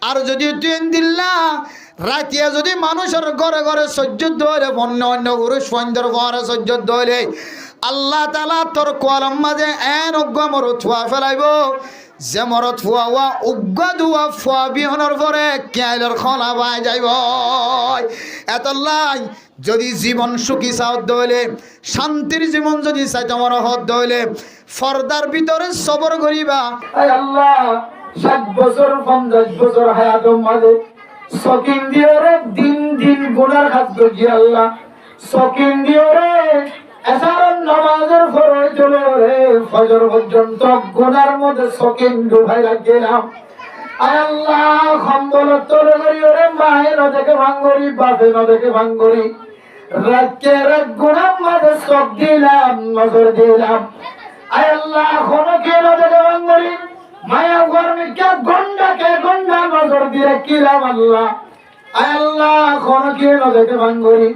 আর যদি তুই দিল্লা রাতিয়া যদি মানুষের ঘরে ঘরে সহ্য ধরে অন্য অন্য পুরুষ সন্ধ্যর ঘরে সহ্য ধরে আল্লাহ তাআলা তোর কলম মাঝে এন অজ্ঞ মরত ফুয়া ফেলাইব যে মরত ফুয়া উজ্ঞ দুয়া ফুয়া বিহনের পরে কেয়ালের খলা বাই যাইব। এতলাই যদি জীবন সুখী চাও দইলে শান্তির জীবন যদি চাইতে আমার হত দইলে ফর্দার ভিতরে সবর করিবা। আল্লাহ 60 বছর 50 বছর হায়াতের মাঝে সকিন দিয়ে রে দিন দিন গুনার হাত গজি আল্লাহ সকিন দিয়ে রে এসারের নামাজের ফরজ চলে রে ফজর পর্যন্ত গুনার মধ্যে সকিন ডুবাই রাখলাম। আয় আল্লাহ খম্বল তোর করি রে মায়ে নদকে ভাঙ্গরি বাপে নদকে ভাঙ্গরি রাতের গুনার মধ্যে সক দিলাম নজর দিলাম। আয় আল্লাহ খনকে নদকে ভাঙ্গরি মায়া গরমিকা গন্ডাকে গন্ডা নজর দিয়ে কিলাম আল্লাহ। আয় আল্লাহ খনকে নদকে ভাঙ্গরি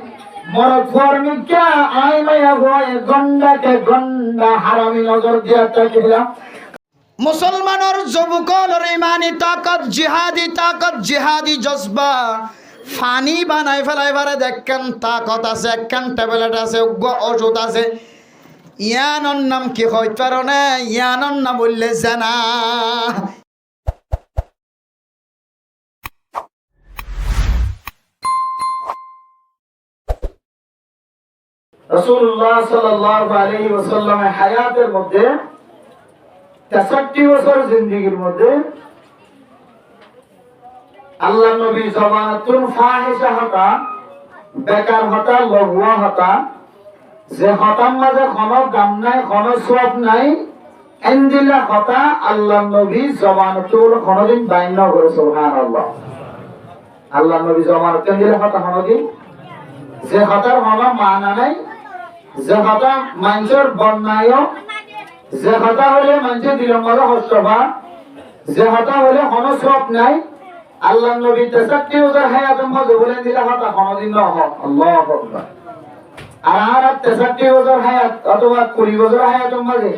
মরদ গরমিকা আই মায়া ভয়ে গন্ডাকে গন্ডা হারামি নজর দিয়ে তাকিলাম। মুসলমানের যুবকর ইমানি তাকত জিহাদি জজবা ফানি বানাই ফেলাইবারে দেখেন তাকত আছে একখান ট্যাবলেট আছে ওষুধ আছে ইয়ানোর নাম কি হইতে পারো না ইয়ানোর নাম বললে জানা। রাসূলুল্লাহ সাল্লাল্লাহু আলাইহি ওয়াসাল্লামের হায়াতের মধ্যে 63 বছর জিন্দেগীর মধ্যে আল্লাহ নবী জবানাতুল ফাহিশা হতা বেকার হতা লগুয়া হতা যে হতার মাঝে কোনো দাম নাই কোনো সওয়াব নাই এন্দিলা হতা আল্লাহ নবী জবানাতুল কোনদিন বাইন না করে সুবহানাল্লাহ। আল্লাহ নবী জবানাতুল এন্দিলা হতা কোনদিন যে হতার কোনো মানা নাই যে হতা মানুষের বন্যায় যে হতা হলে মানুষের দিলের মধ্যে কষ্ট পা যে হতা হলে কোনো সওয়াব নাই আল্লাহ নবী 63 বছর হায়াতের মধ্যে বলেন দিলা হতা কোনদিন না হয় আল্লাহু আকবার। আর 63 বছর হায়াত অথবা 20 বছর হায়াতের মধ্যে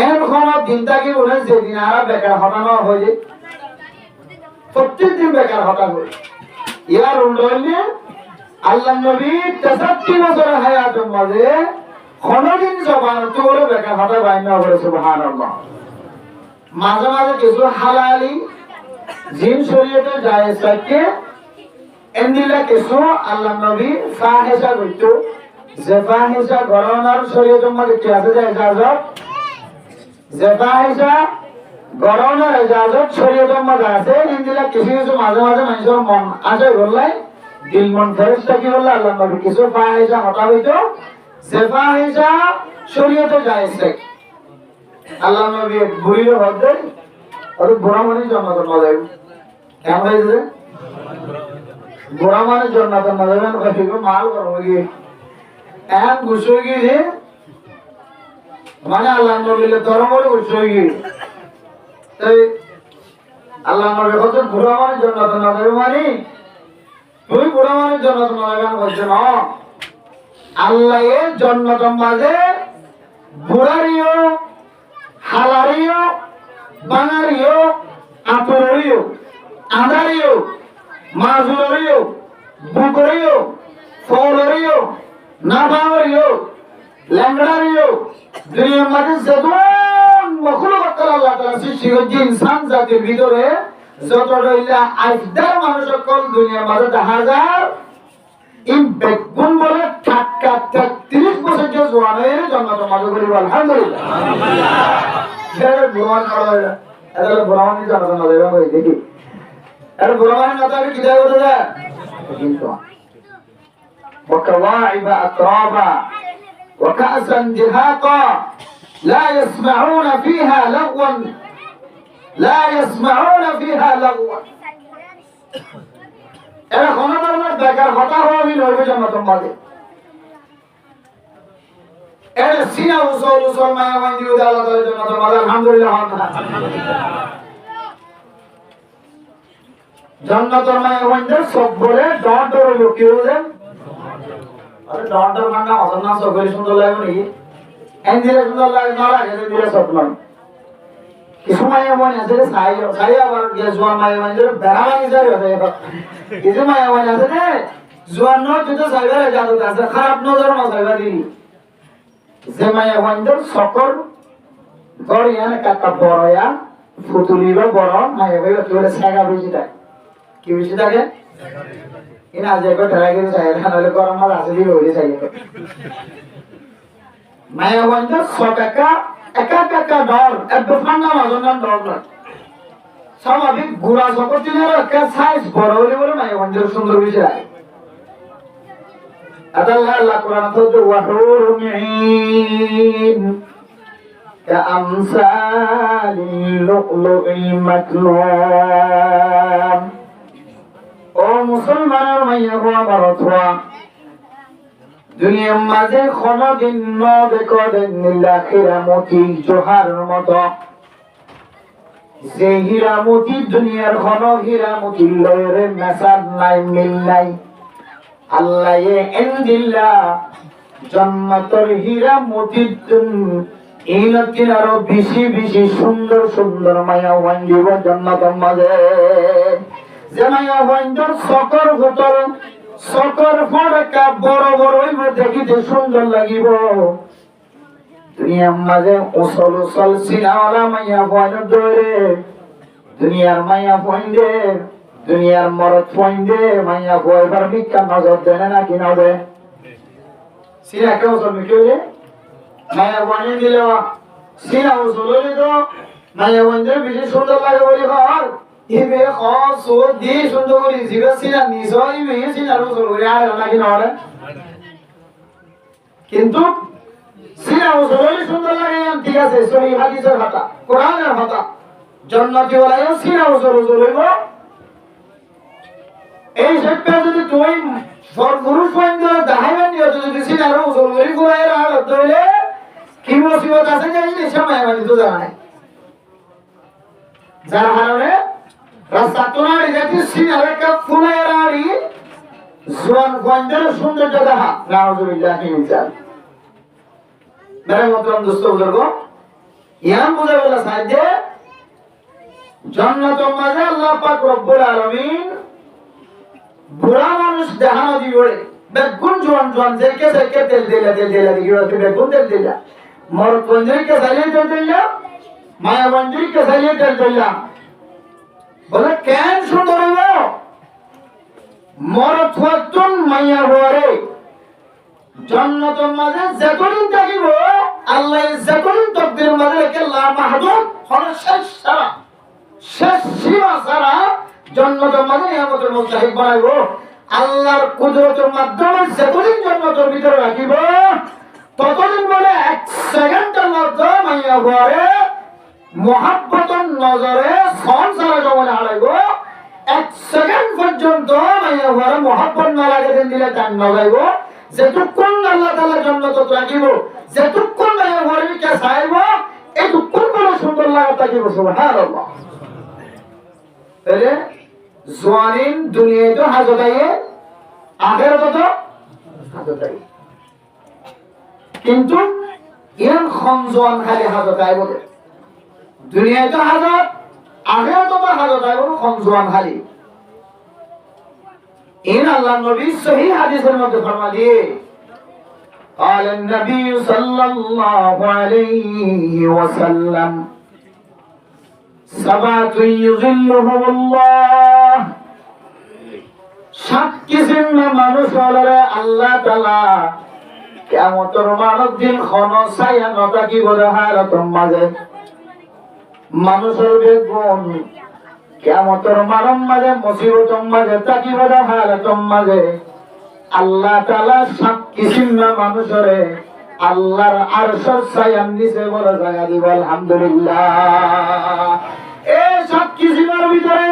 এমন কোন দিন থাকি বলে যেদিন আর বেকার হতানো হয়ে যায় প্রত্যেক দিন বেকার হতা হয়। ইয়ার উল্লেখ আল্লাহ নবী 63 বছর হায়াতের মধ্যে কোনদিন জবানতে বলে বেকার হতা বাইন না করে সুবহানাল্লাহ। মাঝে মাঝে কিছু হালালি জিন শরীয়তে জায়েজ থাকে এন্দিলা কিছু আল্লাহ নবী ফাহিশা কইতো যে ফাহিশা গরনার শরীয়তের মধ্যে কি আছে যে ইজাজত যে ফাহিশা গরনার ইজাজত শরীয়তের মধ্যে আছে এন্দিলা কিছু কিছু মাঝে মাঝে মানুষের মন আছে বললাই দিল মন ফেরেশতা কি বললা আল্লাহ নবী কিছু ফাহিশা হতা হইতো যে ফাহিশা শরীয়তে জায়েজ থাকে আল্লাহ নবী বুড়ির হদে আর বুড়া মানে জান্নাতের মধ্যে কেমন হয়েছে বুড়া মানে জান্নাতের মধ্যে কইবো মাল করব কি এক গুছো গিয়ে মানে আল্লাহ নবীলে ধর্মের গুছো গিয়ে তাই আল্লাহ নবী কত বুড়া মানে জান্নাতের মধ্যে মানে তুই বুড়া মানে জান্নাতের মধ্যে বলছ না আল্লাহ এর জান্নাতের মধ্যে বুড়ারিও হালারিও বাঙারিও আপরিও আদারিও মাজুরিও বুকরিও ফলরিও নাবারিও ল্যাংড়ারিও দুনিয়ার মাঝে যতন মখলুকাত আল্লাহ তাআলা সৃষ্টি করেছে ইনসান জাতির ভিতরে যত রইলা আজদার মানুষ সকল দুনিয়ার মাঝে হাজার ইন বেগুন বলে টাকা 33 বছর যে জওয়ান হয়ে জান্নাতের মাঝে করিব আলহামদুলিল্লাহ। এর ভগবান করা এর ভগবান জান্নাতের মাঝে হবে দেখি এর ভগবান না তাকে কি দেয় বলে যায় কিন্তু وكواعب أترابا وكأسا دهاقا لا يسمعون فيها لغوا এরা কোন ধরনের বেকার হতা হবি নইবে জান্নাতের মাঝে এরা সিনা উসল মায়া বান্দি উদা আল্লাহ তাআলা জান্নাতের মাঝে আলহামদুলিল্লাহ জান্নাতের মায়া বান্দি সব বলে ডট হইল কি বলেন আরে ডট মানে অসন্না সব সুন্দর লাগে নাকি এন্দিরে সুন্দর লাগে না লাগে এন্দিরে সব নয় কিছু মায়া মনে আছে রে সাই আবার গিয়ে জোয়ান মায়া মানে বেড়া ভাঙি যায় কিছু মায়া মনে আছে রে জোয়ান নয় তুই তো সাইবার জাদু আছে খারাপ নজর না সাইবার দিলি যে মায়া বন্ধুর সকর বড় ইয়ান কাকা বড় ইয়া ফুতুলি বা বড় মায়া ভাই তুই সাগা বেশি থাকে কি বেশি থাকে ইনা আজ একবার ঠেলা করে চাই নাহলে গরম মাছ আছে দিয়ে হয়ে চাই মায়া বন্ধুর সকাকা একা একা ডর একটু ঠান্ডা মাঝন ডর নয় স্বাভাবিক গুড়া সকর দিনের একটা সাইজ বড় হলে বলে মায়া বন্ধুর সুন্দর বেশি লাগে আল্লাহ কোরআন বলতে ওয়াহুর মিন কাআমসালিল লুকলুইল মাকনুন ও মুসলমানের মাইয়া গো আমার অথবা দুনিয়ার মাঝে কোনদিন দেখো নীলা হীরামতি জোহার মতো যে হীরামতি দুনিয়ার কোন হীরামতি লয়ের মেসাদ নাই মিল নাই আল্লাহ এন্দিল্লা জান্নাতের হীরা মতিতুন ইনতিন আরো বেশি বেশি সুন্দর সুন্দর মায়া ওয়ান্দিব জান্নাতের মাঝে যে মায়া ওয়ান্দার সকর ভেতর সকর ফড়কা বড় বড় হইব দেখিতে সুন্দর লাগিব দুনিয়ার মাঝে উসল উসল সিনাওয়ালা মায়া ওয়ান্দার দরে দুনিয়ার মায়া ওয়ান্দে দুনিয়ার মরদ পয়েন্টে মাইয়া বয়বার বিজ্ঞান নজর দেয় না কি না দেয় সিনা কেউ চলবে কেউ রে মাইয়া বয়ে দিল সিনা চললে তো মাইয়া বন্ধে বেশি সুন্দর লাগে বলি ঘর ইবে খসো দি সুন্দর করি জিবে সিনা নিজ ইবে সিনার চল করে আর নাকি না রে কিন্তু সিনা চললে সুন্দর লাগে ঠিক আছে সহি হাদিসের কথা কোরআনের কথা জান্নাতি ওয়ালা সিনা চলইব এই সত্যি যদি তুই পুরুষ পয়েন্ট দেখাইবেন যদি সিনার উজল করি ফুরাইয়ের আর ধরলে কি মুসিবত আছে জানি না সময় মানে তো জানা নাই যার কারণে রাস্তা তোনারি জাতি সিনার একটা ফুরাইয়ের আড়ি জোয়ান পয়েন্টের সৌন্দর্য দেখা নাউজুবিল্লাহ মিনজাল মেরে মতরম দোস্ত বুজুর্গ ইয়াম বুঝে বলা সাহায্যে জান্নাতের মাঝে আল্লাহ পাক রব্বুল আলামিন বুড়া মানুষ দেখানো দিবে বেগুন জোয়ান জোয়ান যেকে যেকে তেল দিলা দেখি বেগুন তেল দিলা মর পঞ্জরিকে সাইলে তেল দিলা মায়া বঞ্জরিকে সাইলে তেল দিলা বলে কেন সুন্দর হইব মর থুয়াতুন মাইয়া হওয়ারে জান্নাতের মাঝে যতদিন থাকিব আল্লাহ যতদিন তকদির মাঝে রেখে লা মাহদুদ হলো শেষ সীমা সারা জান্নাতের মাঝে নিয়ামতের মুস্তাহিক বানাইবো আল্লাহর কুদরতের মাধ্যমে যতদিন জান্নাতের ভিতরে রাখিব ততদিন বলে এক সেকেন্ডের মধ্যে মাইয়া ঘরে মুহাব্বতের নজরে সন সারা জমানে হারাইব এক সেকেন্ড পর্যন্ত মাইয়া ঘরে মুহাব্বত না লাগে দিলে টান না যাইব যেটুকুন আল্লাহ তাআলা জান্নাতত রাখিব যেটুকুন মাইয়া ঘরে কে চাইব এটুকুন বড় সুন্দর লাগা থাকিব সুবহানাল্লাহ তাহলে জোয়ানিন দুনিয়ায় তো হাজত আইয়ে আখেরাত তো হাজত আইয়ে কিন্তু ইয়ান খন জোয়ান খালি হাজত আইব দুনিয়ায় তো হাজত আখেরাত তো হাজত আইব খন জোয়ান খালি ইন আল্লাহ নবী সহিহ হাদিসের মধ্যে ফরমা দিয়ে قال النبي صلى الله عليه وسلم سبعة يظلهم الله সাত কিসিম মানুষ হলরে আল্লাহ তাআলা কিয়ামতের মানব দিন খন ছায়া নতাকি বলে হারাতম মাঝে মানুষের বেগুন কিয়ামতের মানব মাঝে মুসিবতম মাঝে তাকি বলে হারাতম মাঝে আল্লাহ তাআলা সাত কিসিম মানুষরে আল্লাহর আরশের ছায়ার নিচে বলে জায়গা দিব আলহামদুলিল্লাহ এই সাত কিসিমের ভিতরে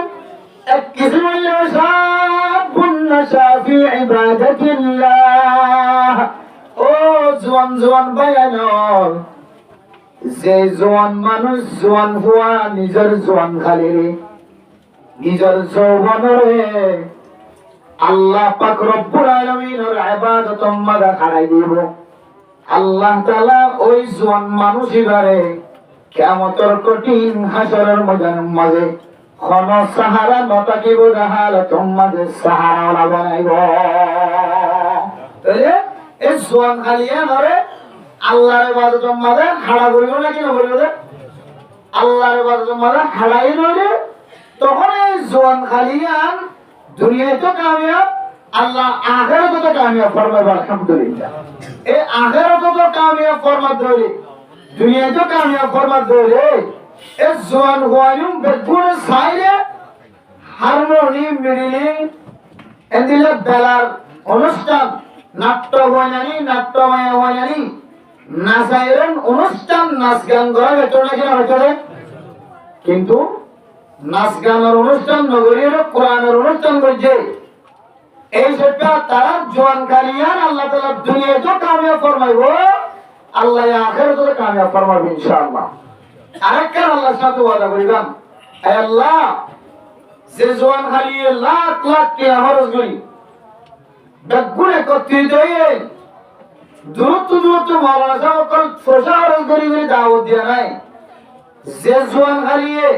এক কিসিম হলো শাবুন নাশা ফি ইবাদাতিল্লাহ ও জওয়ান জওয়ান বায়ানর যে জওয়ান মানুষ জওয়ান হওয়া নিজের জওয়ান খালি নিজের যৌবনরে আল্লাহ পাক রব্বুল আলামিনের ইবাদতের মাঝে খাড়াই দিব আল্লাহ তাআলা ওই জওয়ান মানুষই বারে কিয়ামতের কঠিন হাসরের ময়দানের মাঝে কোন সাহারা নতাকিব রাহাল তোমাদের সাহারা ওলা বানাইব। তাহলে এই জোয়ান খালিয়া ধরে আল্লাহর ইবাদতের মাঝে হাড়া করিব না কি না বলিব যে আল্লাহর ইবাদতের মাঝে হাড়াই নইলে তখন এই জোয়ান খালিয়ান দুনিয়ায় তো কামিয়াব, আল্লাহ আখিরাতে তো কামিয়াব ফরমাইব। আলহামদুলিল্লাহ, এই আখিরাতে তো কামিয়াব ফরমাত ধরে, দুনিয়ায় তো কামিয়াব ফরমাত ধরে। এই জোয়ান ওয়ায়ুম বেগুনে সাইরে হারমোনিয়াম মিডিলিং এদিলে বেলার অনুষ্ঠান নাট্য বয়ানি নাট্যময় বয়ানি নাচাইরেন অনুষ্ঠান নাচ গান করা বেতন নাকি না বেতনে, কিন্তু নাচ গানের অনুষ্ঠান নগরীর কোরআনের অনুষ্ঠান করছে। এই সেটা তারা জোয়ান কালিয়ান আল্লাহ তাআলা দুনিয়ায় তো কামিয়াব ফরমাইব, আল্লাহ আখিরাতে তো কামিয়াব ফরমাবে ইনশাআল্লাহ। আরেকটা আল্লাহর সাথে ওয়াদা করিলাম, হে আল্লাহ যে জোয়ান খালিয়ে লাখ লাখ টাকা খরচ করি বেগুন একত্রিত হয়ে দূরত্ব মাওলানা সাহেব কল প্রচার করি দাওয়াত দিয়া নাই, যে জোয়ান খালিয়ে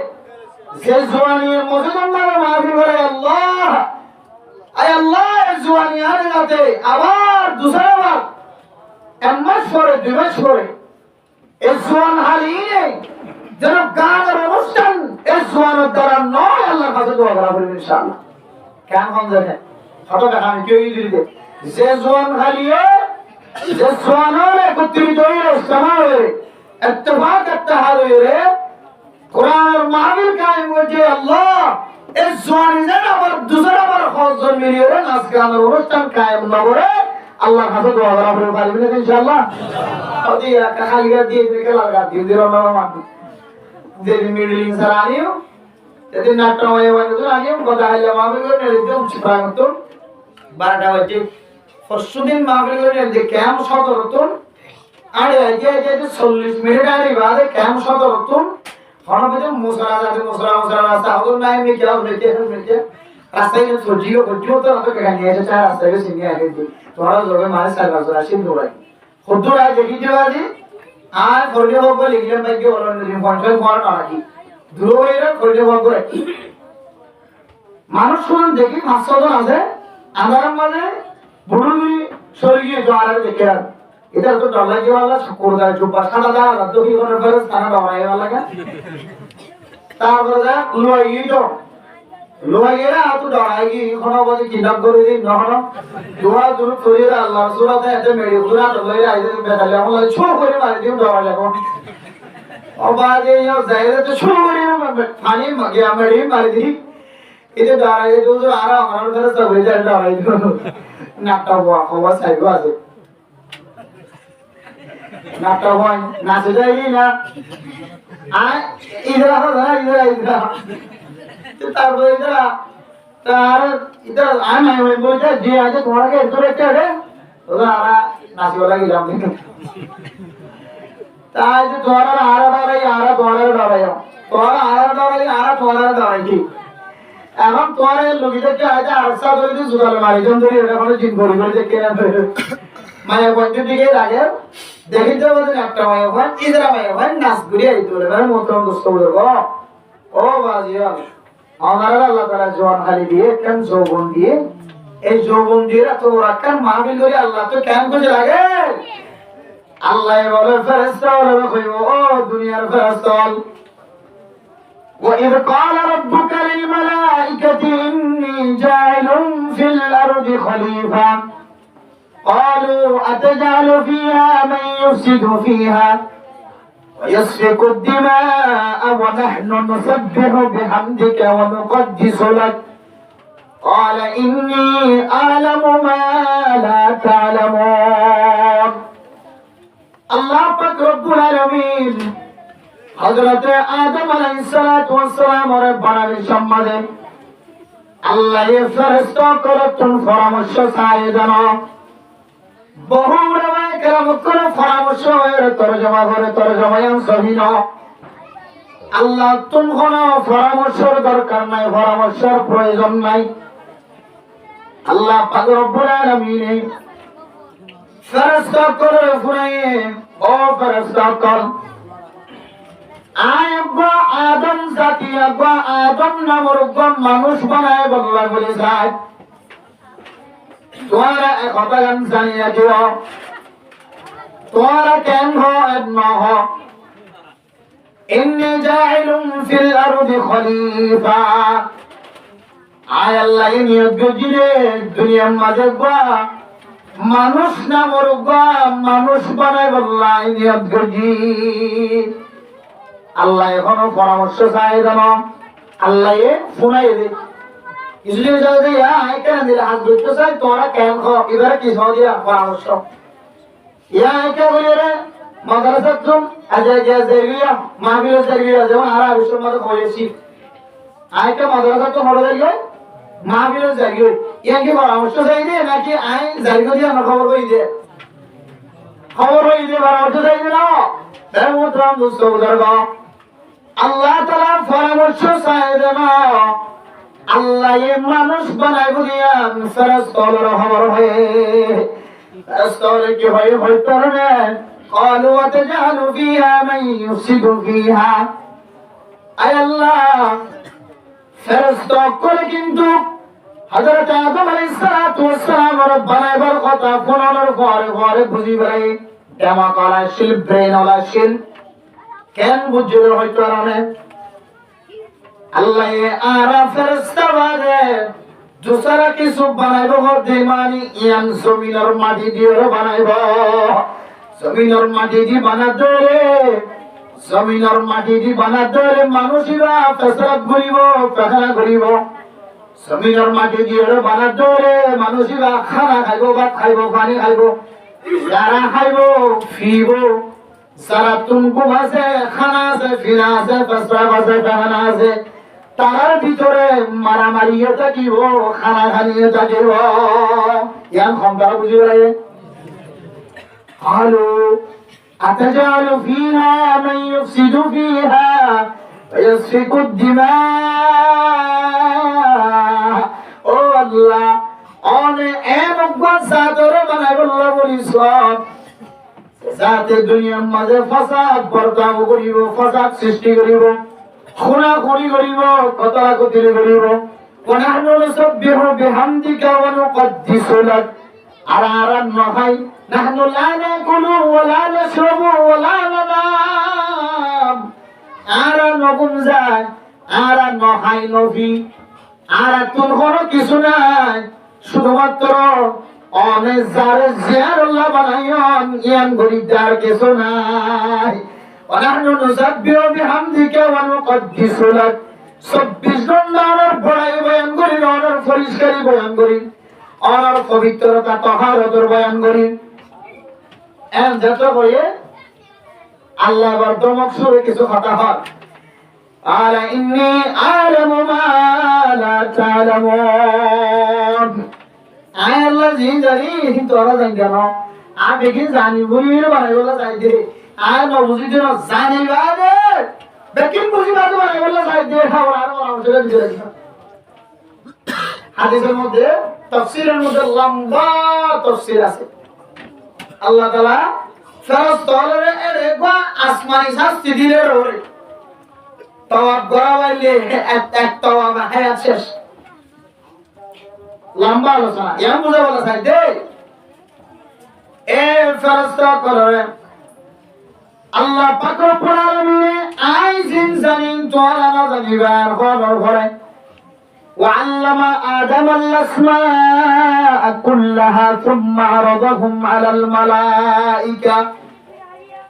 যে জোয়ানিয়ে মসজিদের নামে মাহফিল করে আল্লাহ আয় আল্লাহ জোয়ানি আনে যাতে আবার দুসরাবার এক মাস পরে 2 মাস পরে এই জোয়ান হারিয়ে যেন গানের অনুষ্ঠান এই জোয়ানের দ্বারা নয় আল্লাহর কাছে দোয়া করা বলবেন ইনশাআল্লাহ। কেন কম জানে ছোট দেখা আমি কেউ দিতে যে জোয়ান হারিয়ে যে জোয়ানের একত্রিত হয়ে ইজতেমা হয়ে ইত্তেফাক ইত্তেহাদ হয়ে কোরআনের মাহফিল কায়েম হয়েছে আল্লাহ এই জোয়ানি যেন আবার দুসরাবার খরচ মিলিয়ে নাচ গানের অনুষ্ঠান কায়েম না করে আল্লাহর কাছে দোয়া করা বলবেন ইনশাআল্লাহ। ওদি খালিয়া দিয়ে দিকে লাগা দিয়ে দিল না মাটি যে মিডলিং সারানিও যদি নাট্যময় হয়ে আনিও কথা হইলে মাহফিল করে একদম চিপাগত 12টা বাজে পরশুদিন মাহফিল করে যে ক্যাম্প সদরতন আর আগে 40 মিনিট আগে বাদে ক্যাম্প সদরতন হঠাৎ মুসরা যাতে মুসরা রাস্তা হল নাই আমি কি হবে কি রাস্তায় সজিও তো রাতে কানি এসে চার রাস্তায় সিনি আগে তোরা লোকে মারে সারা রাস্তা আসি দৌড়াই খুদরা দেখি যাওয়াজি আর ফরলে হোক লিখলে বাইকে বলেন পঞ্চায়েত ফর নাকি দূরে ফরলে হোক করে মানুষ শুন দেখি 500 জন আছে আন্ধারের মাঝে বুড়ুলি সরিয়ে যাওয়ার দেখে আর এটা তো ডলাই যাওয়ালা কোরদা চুপা সাদা দা তো কি করে ফেরস তানা ডলাই লাগা তারপরে যা লোয়াইরা তো ডলাই কি কোনো বলে কিতাব করে দিন নহন দোয়া দুরু করিরা আল্লাহ সুরাতে এতে মেরি পুরা ডলাইরা আইতে বেদালে আমল ছো করে মারি দিও ডলাই লাগো অবাদে ইয়া যাইরে তো ছো করে পানি মগে আমড়ি মারি দি এটা ডলাই তো আর আমার ফেরস তো হয়ে যায় ডলাই নাটা বাবা খবর সাইগো আছে নাটা হয় নাচে যাই না আয় ইধর ইধর তারপরে তার এটা আমি বলতে যে আছে তোমাকে ধরে চড়ে ওরা নাচিওলা গেলাম তাই যে তোরা ডরাই কি এখন তোর লোকদেরকে আজ আরসা ধরে দিয়ে জুগালে মারিজন ধরে এটা কোনো চিন করি যে কেনা মায়া পঞ্চের দিকে লাগে দেখিতে বলতেন একটা মায়া ভাই ইদরা মায়া ভাই নাচ ঘুরিয়ে আইতে বলে ভাই মতো দোস্ত বলে ও বাজিয়া আমার আল্লাহ তাআলা জওয়ান খালি দিয়ে কেন যৌবন দিয়ে এই যৌবন দিয়ে তো ওরা কেন মাহফিল করে আল্লাহ তো কেন করে লাগে আল্লাহ বলে ফেরেশতা বলে কইব ও দুনিয়ার ফেরেশতা وَإِذْ قَالَ رَبُّكَ لِلْمَلَائِكَةِ إِنِّي جَاعِلٌ فِي الْأَرْضِ خَلِيفَةً قَالُوا أَتَجْعَلُ فِيهَا مَن يُفْسِدُ فِيهَا ويسفك الدماء ونحن نسبح بحمدك ونقدس لك قال إني أعلم ما لا تعلمون الله পাক রব্বুল আলামিন হযরত আদম আলাইহিস সালাতু ওয়াস সালাম এর বানানোর সম্মানে আল্লাহ এর ফেরেশতা করতেন পরামর্শ চায় জানো বহু উলামায়ে কেরাম করে পরামর্শ এর তরজমায়ান সহিহ আল্লাহ তুমি কোনো পরামর্শের দরকার নাই পরামর্শের প্রয়োজন নাই আল্লাহ পাক রব্বুল আলামিন ফেরেশতা করে ফুরায়ে ও ফেরেশতা কর আয়গো আদম জাতি আগো আদম নামর মানুষ বানায় বল্লা বলে যায় তোরা কথা গান জানিয়ে দিও তোরা কেন নহ ইন্নী জাইলুম ফিল আরদি খলিফা আয় আল্লাহ নিয়ত গজিরে দুনিয়ার মাঝে গা মানুষ নামর গা মানুষ বানায় বল্লা নিয়ত গজি আল্লাহ এখনো পরামর্শ চাই জানো আল্লাহ শোনাই দে কিছুদিন যাবে আয় কেন দিলে হাত ধরতে চাই তোরা কেন এবারে কি দিয়া পরামর্শ ইয়া কে বলি রে মাদ্রাসা তুম আজে গিয়া জারিয়া মাহফিল জারিয়া যেমন আরা বিশ্বর মধ্যে করেছি আয় কে মাদ্রাসা তো হলো জারিয়া মাহফিল জারিয়া ইয়া কি পরামর্শ চাই দে নাকি আয় জারিয়া দিয়া না খবর কই দে পরামর্শ চাই দে না তাই মোতরাম দোস্ত বুঝারগ আল্লাহ তাআলা পরামর্শ চাই দে না আল্লাহ এ মানুষ বানাই বলিয়া ফেরেশতার খবর হয়ে ফেরেশতার কি হয় হইতো না قالوا وتجعل فيها من يفسد فيها আয় আল্লাহ ফেরেশতা করে কিন্তু হযরত আদম আলাইহিস সালাতু ওয়াস সালাম বানাইবার কথা ফোনানোর পরে বুঝি ভাই কেমা করা শিল ব্রেন ওলা শিল কেন বুঝলো হইতো না আল্লাহ আরা ফেরেশতা বাদে দুসরা কিছু বানাইব হতে মানে ইয়ান জমিনের মাটি দিয়ে বানাইব জমিনের মাটি দিয়ে বানাতে জমিনের মাটি দিয়ে বানাতে মানুষরা পেশাব করিব পায়খানা করিব জমিনের মাটি দিয়ে বানাতে মানুষরা খানা খাইব ভাত খাইব পানি খাইব যারা খাইব ফিব যারা তুমকু আছে খানা আছে ফিনা আছে পেশাব আছে পায়খানা আছে তার ভিতরে মারামারিও থাকিব খানা খানিও থাকিব ইয়ান ক্ষমতা বুঝি লাগে قالوا أتجعل فيها من يفسد فيها ويسفك الدماء ও আল্লাহ অনে এমন জাতর বানাই বল্লা বলিস যাতে দুনিয়ার মাঝে ফাসাদ বর্তাব করিব ফাসাদ সৃষ্টি করিব খুনাখুনি করিব কতলাকতি করিব ওনাহনু নুসাব্বিহু বিহামদিকা ওয়া নুকদ্দিসু লাক আরা নহাই নাহনু লা নাকুলু ওয়া লা নাশরাবু ওয়া লা নানাম আরা নগুম যায় আরা নহাই নফি আরা তুন কোনো কিছু নাই শুধুমাত্র অনে যারে জিয়ারুল্লাহ বানাইন ইয়ান গরিদার কিছু নাই ওনাহনু নুসাব্বিহু বিহামদিকা ওয়া নুকদ্দিসু লাক 24 ঘন্টা আমার বড়াই বয়ান করি অনার পরিষ্কারই বয়ান করি অনার পবিত্রতা তাহারতের বয়ান করি এন যত কইয়ে আল্লাহ আবার দমক সুরে কিছু কথা হয় আলা ইন্নী আলামু মা লা তা'লামুন আয় আল্লাহ জি জানি তোরা জানি কেন আমি কি জানি বুঝির বানাই বলা চাই দে আয় না বুঝি দিন জানি বাদে বেকিন বুঝি বাদে বানাই বলা চাই দে খাওয়া আর মানুষের দিতে হাদিসের মধ্যে তাফসীরের মধ্যে লম্বা তাফসীর আছে আল্লাহ তাআলা ফেরেশতারে এরেগা আসমানি শাস্তি দিলে রে তাওয়াব করাইলে এক তাওয়াব হায়াত শেষ লম্বা আলোচনা ইয়াম বুঝা বলা চাই দে এ ফেরেশতা করে আল্লাহ পাক রব্বুল আলামিন আইজিন জানিন তোরা না জানিবার খবর করে وعلم آدم الأسماء كلها ثم عرضهم على الملائكة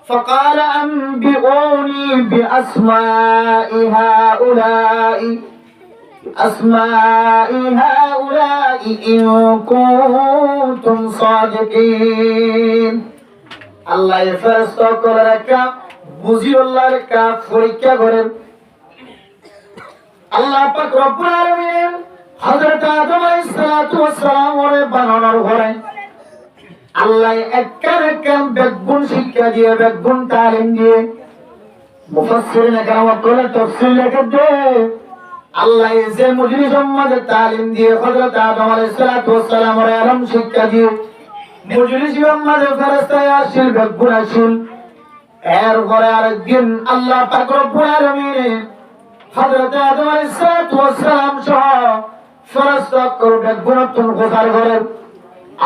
فقال أنبئوني بأسماء هؤلاء إن كنتم صادقين الله يفرستك لك বুঝি আল্লাহর কাজ পরীক্ষা করেন আল্লাহ পাক রব্বুল আলামিন হযরত আদম আলাইহিস সালাতু ওয়াস সালাম ওরে বানানোর পরে আল্লাহ একখান বেগুন শিক্ষা দিয়ে বেগুন তালিম দিয়ে মুফাসসিরিন کرام করে তাফসীর লিখে দে আল্লাহ যে মুজরি সম্মানে তালিম দিয়ে হযরত আদম আলাইহিস সালাতু ওয়াস সালাম ওরে আলম শিক্ষা দিয়ে মুজরি সম্মানে ফেরেশতা আসিল বেগুন আসিল এরপরে আরেকদিন আল্লাহ পাক রব্বুল আলামিন হযরত আদম আলাইহিস সালাম সহ ফেরেশতা করবে গুণাত্মক গোসার করে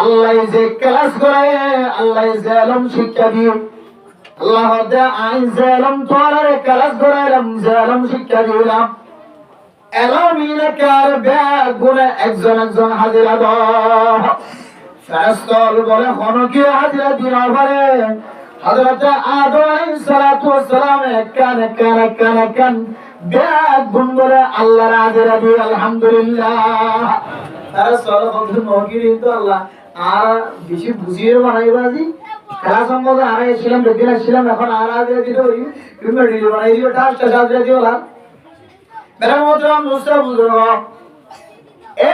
আল্লাহ যে ক্লাস করে আল্লাহ যে আলম শিক্ষা দিয়ে আল্লাহ দে আইন যে আলম তোরার ক্লাস করাইলাম যে আলম শিক্ষা দিলাম এলমিনে কার ব্যাগ গুণে একজন একজন হাজিরা দাও ফেরেশতা বলে হনো কি হাজিরা দিনা পারে হযরত আদম আলাইহিস সালাম কান ব্যাগ গুণ করে আল্লাহর হাজিরা দিয়ে আলহামদুলিল্লাহ তারা সর বন্ধু নগিরি তো আল্লাহ আর বেশি বুঝিয়ে বানাইবাজি খেলা সম্বন্ধে আড়াইছিলাম দেখিলাম এখন আর আগে দিতে ওই তুমি ডিলি বানাই দিও টাস্ট সাজা দিও না মেরা মোহতরম মুস্তাফা বুজুর্গ এ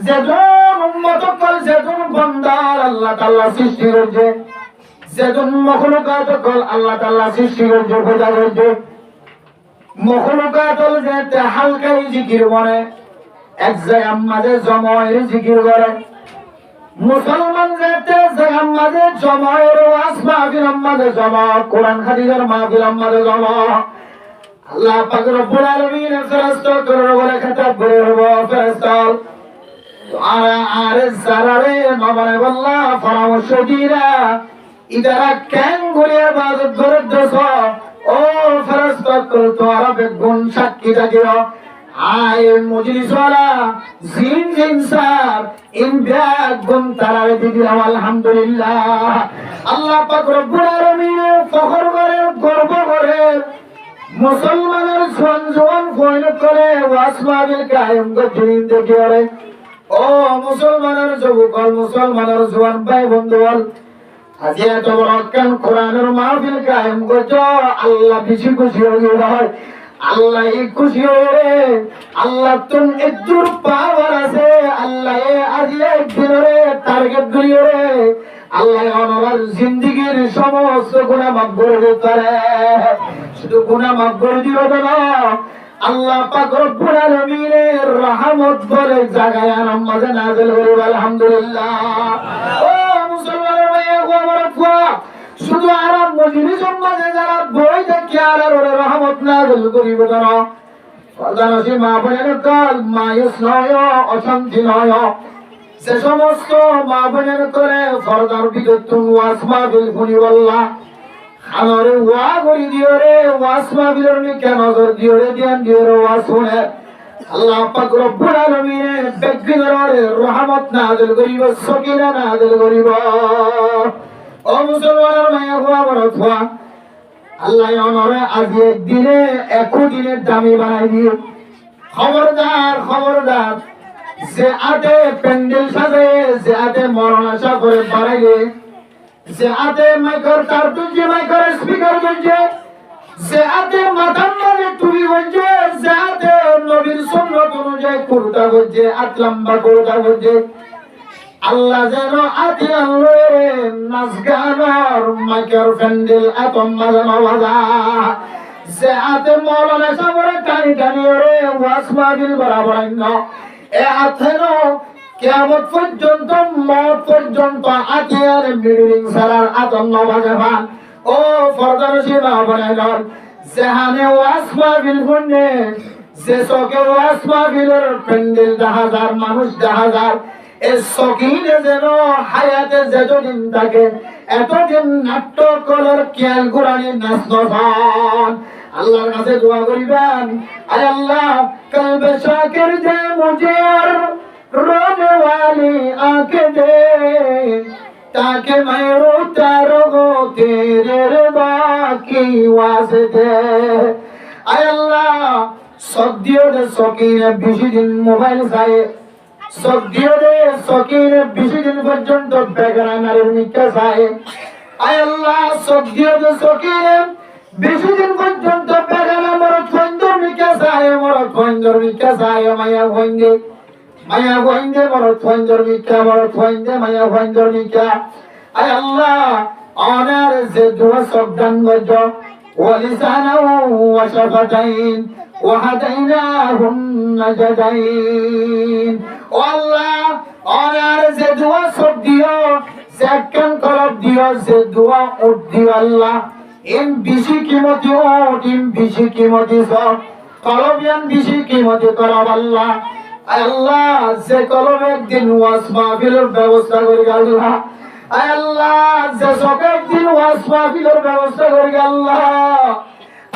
যেজন উম্মত কল যেজন বান্দার আল্লাহ তাআলা সৃষ্টি করেছে যেজন মখলুকাত কল আল্লাহ তাআলা সৃষ্টি করেছে খোদা করেছে মখলুকাত যেতে হালকাই জিকির করে এক জায়গার মাঝে জমায়ের জিকির করে মুসলমান যেতে জায়গার মাঝে জমায়ের ওয়াজ মাহফিল মাঝে জমা কোরআন হাদিসের মাহফিল মাঝে জমা আল্লাহ পাক রব্বুল আলামিন ফেরেশতা করে বলে খেতাব করে হবো ফেরেশতা আর জারারে মামনে বল্লা পরামর্শ দিরা ইদারা কেন ঘুরে ইবাদত করে দছ ও ফেরেশতা করে তোরা বেগুন সাক্ষী থাকিও আয় মজলিস ওয়ালা জিন সার ইন বেগুন তারারে দিলাম আলহামদুলিল্লাহ আল্লাহ পাক রব্বুল আলামিন ফখর করে গর্ব করে মুসলমানের সঞ্জোয়ান ফয়ন করে ওয়াসমাবিল কায়েম গঠিন দেখিরে ও মুসলমানের যুবক মুসলমানের জওয়ান ভাই বন্ধুগণ আজি এত বড় কান কোরআনের মাহফিল কায়েম করছো আল্লাহ বেশি খুশি হয় আল্লাহ খুশি হয়ে আল্লাহ তুম একদুর পাওয়ার আছে আল্লাহ আজি একদিনের টার্গেট ধরিয়ে আল্লাহ আমার জিন্দেগীর সমস্ত গুনাহ মাফ করে দিতে পারে শুধু গুনাহ মাফ করে দিও না আল্লাহ পাক রব্বুল আলামিনের রহমত বলে জায়গায় আমাদের নাযিল করে আলহামদুলিল্লাহ ও মুসলমানের ভাইয়া গো আমার ফুয়া শুধু আরাম মজলিস মাঝে যারা বই দেখি আল্লাহর রহমত নাযিল করিব না ফরদানসি মা বোনের কাল মায়ুস নয় অশান্তি নয় সে সমস্ত মা বোনের করে ফরদার ভিতর তুমি ওয়াসমা বিল খুনি বল্লাহ আমারে ওয়া করি দিও রে ওয়াসমা বিলর নি কেন নজর দিও রে ধ্যান দিও রে ওয়া শুনে আল্লাহ পাক রব্বুল আলামিন বেগিনের রহমত নাযিল করিব সকিনা নাযিল করিব ও মুসলমানের মায়া গো আমার ফুয়া আল্লাহ অনরে আজ একদিনে 1 দিনের দামি বানাই দিও খবরদার যে আতে প্যান্ডেল সাজে যে আতে মরণ আশা করে বাড়াইলে যে আতে মাইকর তার তুলছে মাইকর স্পিকার বলছে যে আতে মাথার মাঝে টুপি বলছে যে আতে নবীর সুন্নাত অনুযায়ী কুর্তা বলছে আত লম্বা কুর্তা বলছে আল্লাহ যেন আতি আল্লাহরে নাচ গানার মাইকর প্যান্ডেল এত মজা নওয়াজা যে আতে মরণ আশা করে টানি রে ওয়াজ মাহফিল বরাবর না এ আথেনো কিয়ামত পর্যন্ত মত পর্যন্ত আতিয়ার মিডিং সারার আতন্ন বাজাবান ও ফরদানসি মা বনাইলর জাহানে ওয়াসমা বিল গুনে যে সকে ওয়াসমা বিলর প্যান্ডেল 10000 মানুষ 10000 এ সকিনে যেন হায়াতে যতদিন থাকে এতদিন নাট্য কলর খেয়াল কুরানি নাচ নফান আল্লাহর কাছে দোয়া করিবেন আয় আল্লাহ কলবে শাকির দে মুঝে আর रोने वाली आंखें दे ताकि मैं रोता रहो तेरे रज़ा की वास्ते आय अल्लाह सदियों दे सकीने 20 दिन मोबाइल खाए सदियों दे सकीने 20 दिन पर्यंत बेगाना नारी निका खाए आय अल्लाह सदियों दे सकीने 20 दिन पर्यंत बेगाना मरद फंदर निका खाए माया होंगे মায়া গোয়েন্দে মরত ফঞ্জর মিকা মরত ফঞ্জে মায়া ফঞ্জর মিকা আয় আল্লাহ অনার যে দোয়া সবদান গজ ওয়ালিসানাহু ওয়া শাফাতাইন ওয়া হাদাইনাহুম নাজদাইন ও আল্লাহ অনার যে দোয়া সব দিও যে কান কলব দিও যে দোয়া উঠ দিও আল্লাহ ইম বেশি কিমতি ওট ইম বেশি কিমতি সব কলবিয়ান বেশি কিমতি করাব আল্লাহ আল্লাহ যে কলবে একদিন ওয়াজ মাহফিলের ব্যবস্থা করি আল্লাহ আল্লাহ যে সবে একদিন ওয়াজ মাহফিলের ব্যবস্থা করি আল্লাহ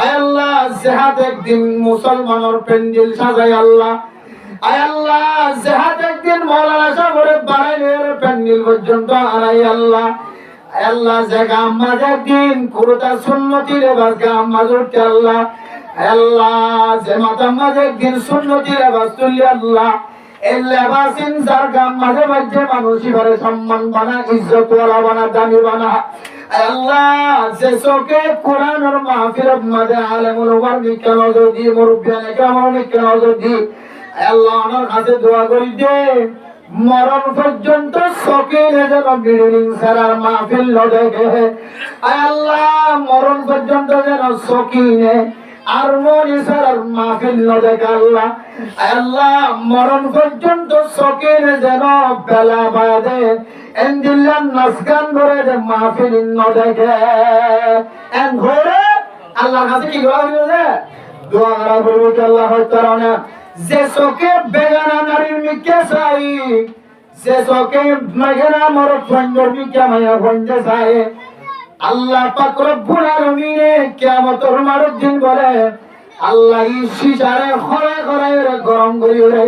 আল্লাহ যে হাত একদিন মুসলমানের প্যান্ডেল সাজাই আল্লাহ আল্লাহ যে হাত একদিন মৌলানা সাহেবের বানাইলের প্যান্ডেল পর্যন্ত আনাই আল্লাহ আল্লাহ যে গাম্মাজ একদিন কুরুতা সুন্নতি রেবাজ গাম্মাজ উঠতে আল্লাহ আল্লাহ যে মাতাম্মাজ একদিন সুন্নতি রেবাজ তুললি আল্লাহ এই লেবাসিন যার গাম্মাজে মাঝে মানুষ ইবারে সম্মান বানা ইজ্জত ওয়ালা বানা দামি বানা আল্লাহ যে চোখে কোরআনের মাহফিলের মাঝে আলেমুল ওমর কেন যদি মুরব্বিয়ানে কেমন কেন যদি আল্লাহ আমার কাছে দোয়া করি দে মরণ পর্যন্ত সকিনে যেন বিল্ডিং সারার মাহফিল ন দেখে আল্লাহ মরণ পর্যন্ত যেন সকিনে আর মনি সারার মাহফিল ন দেখে আল্লাহ আল্লাহ মরণ পর্যন্ত সকিনে যেন বেলা বাদে এন্দিল্লান নাসগান ধরে যে মাহফিল ন দেখে এন ঘরে আল্লাহর কাছে কি দোয়া করি দোয়া করা বলবো আল্লাহ তাআলা যে চোখে বেগানা নারীর মিকে চাই যে চোখে বেগানা মরদ ফঞ্জর মিকে মায়া ফঞ্জে চাই আল্লাহ পাক রব্বুল আলামিনে কিয়ামতের মারদ দিন বলে আল্লাহ এই শিশারে খরে খরে গরম করি ওরে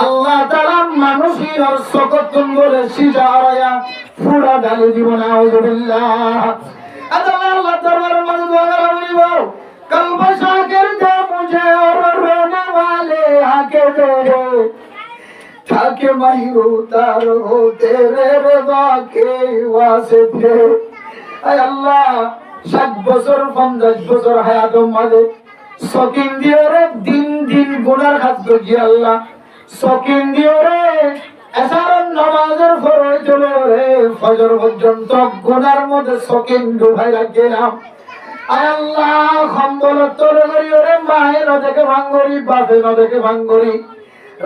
আল্লাহ তাআলা মানুষের চোখতুন বলে শিশা আয়া ফুড়া ঢালি দিব না আউযুবিল্লাহ আল্লাহ দরবারে মাঝে দোয়া করা বলিব कल्ब शाकिर दे मुझे और रोने वाले आके दे ताकि मैं रोता रहूं तेरे रज़ा के वास्ते ay Allah 60 বছর 50 বছর হায়াতের মাঝে সকিন দিওরে দিন দিন গুনার কাজ করি আল্লাহ সকিন দিওরে এসারন নামাজের ফরজ চলে রে ফজর পর্যন্ত গুনার মধ্যে সকিন ডুবাই রাখলাম আল্লাহ খম্বল তোর করি ওরে মায়ে নদকে ভাঙ্গরি বাপে নদকে ভাঙ্গরি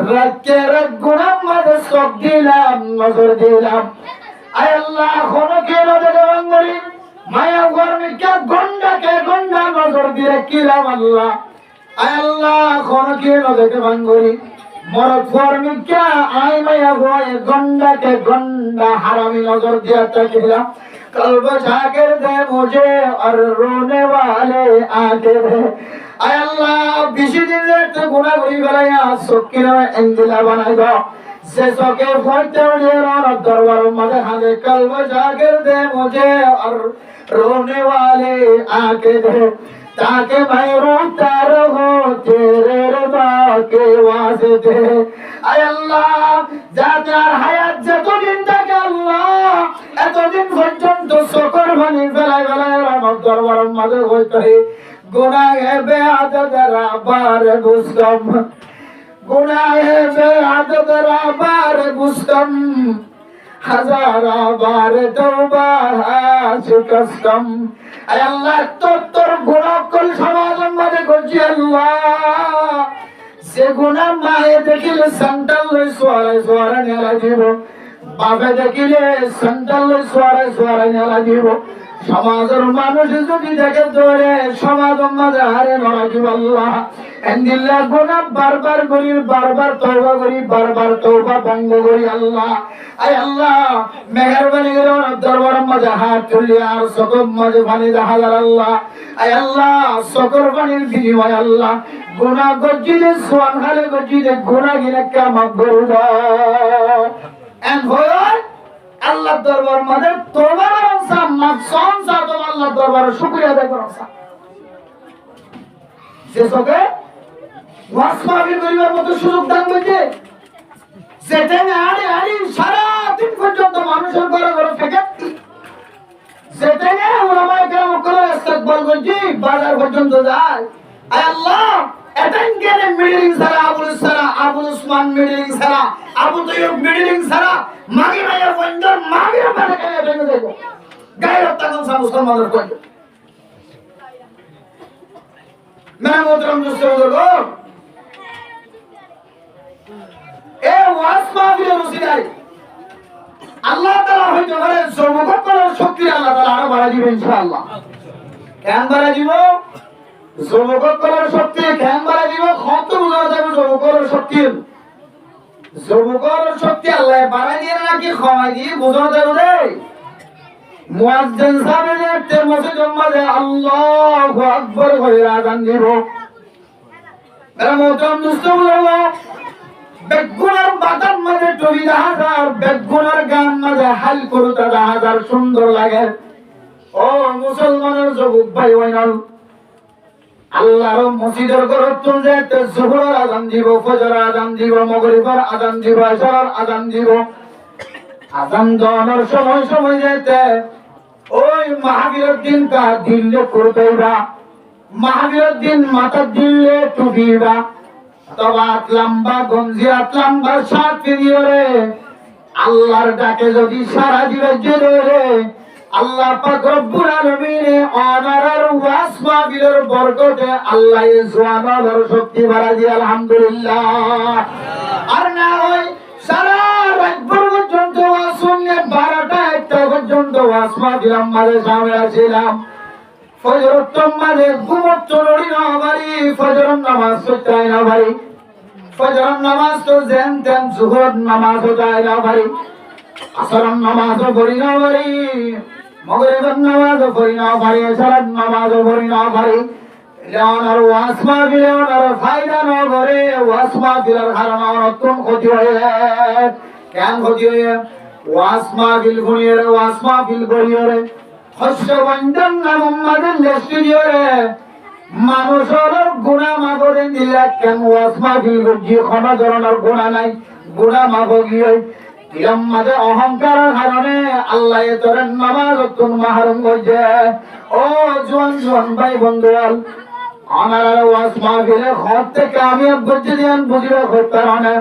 রাতকে রাত গুনার মাঝে চোখ দিলাম নজর দিলাম আল্লাহ খনকে নদকে ভাঙ্গরি মায়া গরমিকে গন্ডাকে গন্ডা নজর দিয়ে কিলাম আল্লাহ আল্লাহ খনকে নদকে ভাঙ্গরি মরদ গরমিকে আই মায়া ভয়ে গন্ডাকে গন্ডা হারামি নজর দিয়ে তাকিলাম कल्ब शाकिर दे मुझे और रोने वाले आके दे ay Allah বেশি দিন ধরে গুনাহ করি বেলায়া সকিনা এন্দিলা বানাই দাও সে সকে ফতে ওলিয়ার দরবার মাঝে হাতে কলব শাকির দে মুঝে और रोने वाले आके दे ताकि मैं रोता रहूं तेरे रज़ा के वास्ते ay Allah যার হায়াত যতদিন থাকে আল্লাহ এতদিন পর্যন্ত শুকর বানি বেলায় বেলায় আমার দরবারের মাঝে হইতে গুনাহে বেআদতের আবার বুঝতাম গুনাহে বেআদতের আবার বুঝতাম হাজার বার তওবা শিকস্তম ay Allah তোর গুনাহ কল সমাজের মাঝে করছি আল্লাহ সে গুনাহ মায়ে দেখিলে সন্তান লই সোয়ারে সোয়ারে নেলা দিব বাবা দেখিলে সন্তান লই সোয়ারে সোয়ারে নেলা দিব সমাজের মানুষ যদি দেখে ধরে সমাজের মাঝে হারে নড়া দিব আল্লাহ এন্দিল্লা গুনাহ বারবার করি বারবার তওবা করি বারবার তওবা বন্ধ করি আল্লাহ ay Allah মেহেরবানি করে ওর দরবারের মাঝে হাত তুলি আর সকল মাঝে পানি হাজার আল্লাহ ay Allah সকল পানির বিনিময় আল্লাহ গুনাহ গজিলে সোয়ান খালে গজিলে গুনাহ গিনে কামা গরুদা এন্ড হয় আল্লাহ দরবার মাঝে তওবা করছা মাকসান সাথে আল্লাহ দরবারে শুকরিয়া আদায় করছা যে সবে ওয়াসমাবি করিবার মতো সুযোগ দান হইছে যেখানে আরে আরে সারা দিন পর্যন্ত মানুষের ঘরে ঘরে থাকে যেখানে ওলামায়ে কেরাম করে ইস্তেকবাল করছি বাজার পর্যন্ত যায় আয় আল্লাহ এটান গেলে মিডলিং সারা আবুল উসমান মিডলিং সারা আবু তৈয়ব মিডলিং সারা মাগি মায়ের বন্ধর মাগি মানে কেন ভেঙে দেবো গায়ের তাকন সব মুসলমানের কই মেরা মোহতরম দোস্ত এ ওয়াজ মাহফিলের রসিলাই আল্লাহ তাআলা হয়তো করে জমগত করার শক্তি আল্লাহ তাআলা আরো বাড়াই দিবেন ইনশাআল্লাহ কেন বাড়া দিব যুবকর শক্তি কেন বাড়া দিব কত বোঝা যাবে যুবকর শক্তি যুবকর শক্তি আল্লাহ বাড়াই দিয়ে নাকি ক্ষমাই দিয়ে বোঝা যাবে রে মুয়াজ্জিন সাহেব একটা মসজিদের মাঝে আল্লাহু আকবার বলে আযান দিব এরা মোহতরম মুসলিম বেগুনার বাদাম মাঝে টবি হাজার বেগুনার গান মাঝে হাল করুতা হাজার সুন্দর লাগে ও মুসলমানের যুবক ভাই ওইনাল আল্লাহর মসজিদের ঘরে তুমি যেতে জোহরের আযান দিব ফজরের আযান দিব মাগরিবের আযান দিব ইশারার আযান দিব আযান দেওয়ার সময় সময় যেতে ওই মাহফিলের দিন কা দিলে করতেইবা মাহফিলের দিন মাথা দিলে টুবিবা তবাত লম্বা গঞ্জিয়াত লম্বা সাথে দিয়ে রে আল্লাহর ডাকে যদি সারা দিবে জেরে রে আল্লাহ পাক রব্বুল আলামিন অনারার ওয়াস মাহফিলের বরকতে আল্লাহ জওয়ানার শক্তি বাড়া দিয়ে আলহামদুলিল্লাহ আর না হয় সারা রাত পর্যন্ত ওয়াজ শুনলে 12টা 1টা পর্যন্ত ওয়াজ মাহফিল মাঝে সামনে আসিলাম ফজর তোমারে ঘুমত নড়ি না বাড়ি ফজর নামাজ পড়তে না বাড়ি ফজর নামাজ তো জেন তেন জোহর নামাজ পড়তে না বাড়ি আসর নামাজ পড়ি না বাড়ি মাগরিবের নামাজ পড়ি না বাড়ি ইশারার নামাজ পড়ি না বাড়ি লেওনার ওয়াজ মাহফিল ওনার ফায়দা না করে ওয়াজ মাহফিলের কারণে অনন্তন ক্ষতি হয় কেন ক্ষতি হয় ওয়াজ মাহফিল গুনিয়ে ওয়াজ মাহফিল করিয়ে রে হস্য বন্ধন নাম উম্মাদের লেস্টি দিয়ে রে মানুষের গুনাহ মাফ করে দিলে কেন ওয়াজ মাহফিল করছি কোনো ধরনের গুনাহ নাই গুনাহ মাফ গিয়ে দিলাম মাঝে অহংকারের কারণে আল্লাহ তোর নামাজ তুমি মাহরুম করছে ও জোয়ান জোয়ান ভাই বন্ধুয়াল আমার ওয়াজ মাহফিলে ঘর থেকে আমি বুঝে দিয়ান বুঝিবে করতে না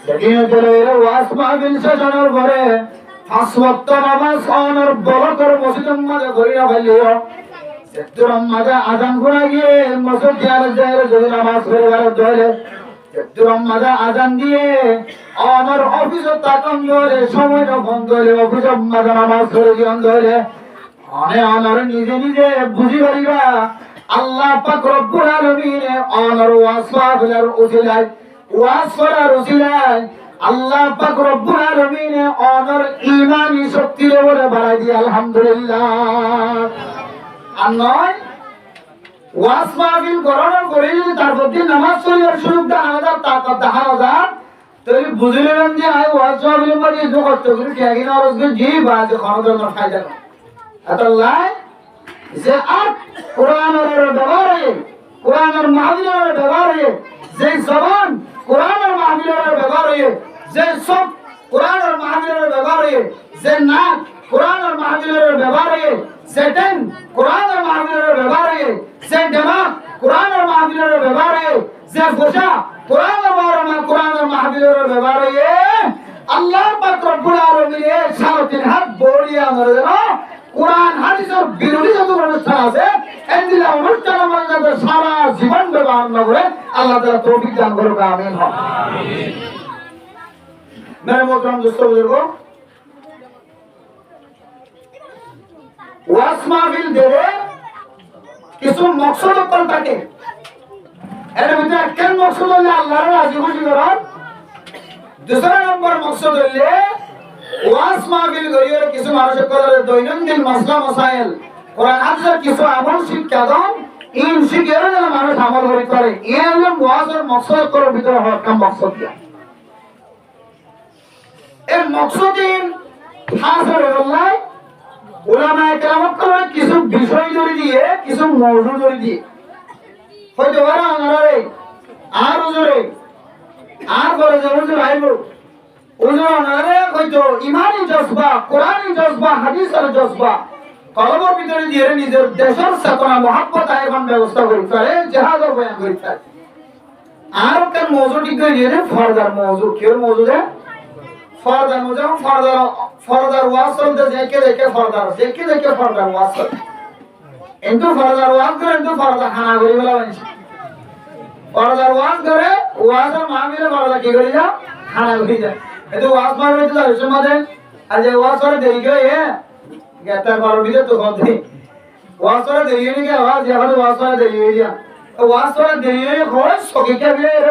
সেদিন চলে ওয়াজ মাহফিল শেষের পরে 5 ওয়াক্ত নামাজ অনর বরকর মসজিদের মাঝে করিয়া ফেলিও একটুর মাঝে আজান করা গিয়ে মসজিদ দিয়ার যায় যদি নামাজ পড়িবার ধরে একটুর মাঝে আজান দিয়ে অনর অফিসে তাকান ধরে সময় বন্ধ হলে অফিসের মাঝে নামাজ পড়ে দিয়ান ধরে অনর নিজে নিজে বুঝি পারিবা আল্লাহ পাক রব্বুল আলামিন অনর ওয়াজ মাহফিলের উসিলায় ওয়াজ করার উসিলায় আল্লাহ পাক রব্বুল আলামিন অনর ঈমানি শক্তি রে বাড়াই দি আলহামদুলিল্লাহ আর নয় ওয়াজ মাহফিল করানোর পরে যদি তার প্রতি নামাজ পড়ার সুযোগ দেখা যায় তাহলে বুঝলেন যে আই ওয়াজ মাহফিলের মধ্যে এত কষ্ট করে ত্যাগী না রোজগার জি বাজে খনদের ফায়দা না আল্লাহ যে আর কোরআনের ব্যবহারে কোরআনের মাহফিলের ব্যবহারে যে জবান কোরআনের মাহফিলের ব্যবহারে যে সব কোরআনের মাহফিলের ব্যবহারে যে নাক কোরআনের মাহফিলের ব্যবহারে যে টেন কোরআনের মাহফিলের ব্যবহারে যে দিমাগ কোরআনের মাহফিলের ব্যবহারে যে ফোসা কোরআনের মাহফিলের ব্যবহারে আল্লাহ পাক রব্বুল আলামিন সারাদিন হাত বড়িয়া ধরে না কোরআন হাদিসের বিরোধী যত অনুষ্ঠান আছে এগুলা অনুষ্ঠানের মধ্যে সারা জীবন ব্যবহার না করে আল্লাহ তাআলা তৌফিক দান করুক আমিন আমিন মেরে মোহতরম দোস্ত বুজুর্গ ওয়াজ মাহফিল দেবে কিছু মকসদ থাকে এর ভিতরে কেন মকসদ হলে আল্লাহর রাজি খুশি করার দুসরা নম্বর মকসদ হলে ওয়াজ মাহফিল করিয়ে কিছু মানুষের করে দৈনন্দিন মাসলা মাসাইল কোরআন হাদিসের কিছু আমল শিক্ষা দাও ইন শিখে যেন মানুষ আমল করে এই হলো ওয়াজের মকসদ করার ভিতরে হওয়ার মকসদ দিয়া এই মকসদিন হাসর আল্লাহ উলামায়ে কেরামত করে কিছু বিষয় ধরে দিয়ে কিছু মওজু ধরে দিয়ে হয়তো ওরা আনারে আর হুজুরে আর বলে যে হুজুর আইবো হুজুর আনারে হয়তো ইমানি জজবা কোরআনি জজবা হাদিসের জজবা কলবের ভিতরে দিয়ে নিজের দেশের চেতনা মহব্বত আইবান ব্যবস্থা করতে পারে জিহাদের বয়ান করতে পারে আর কেন মওজু ঠিক করে দিয়ে ফরদার মওজু কির মওজু রে ফরদার মওজু ফরদার ওয়াজ চলতে দেখে ফরদার ওয়াজ চলতে কিন্তু ফরদার ওয়াজ করে কিন্তু ফরদার খানা করি বলা হয়েছে ফরদার ওয়াজ করে ওয়াজের মাহফিলে ফরদা কি করি যা খানা করি যা কিন্তু ওয়াজ মাহফিলে তো সমাজে আর যে ওয়াজ করে দেরি করে গেতার বড় ভিতরে তো বলতে ওয়াসরা দেরিয়ে নি কে আওয়াজ এখন ওয়াসরা দেরিয়ে দিয়া ওয়াসরা দেরিয়ে হয় সকিকে বিয়ে এর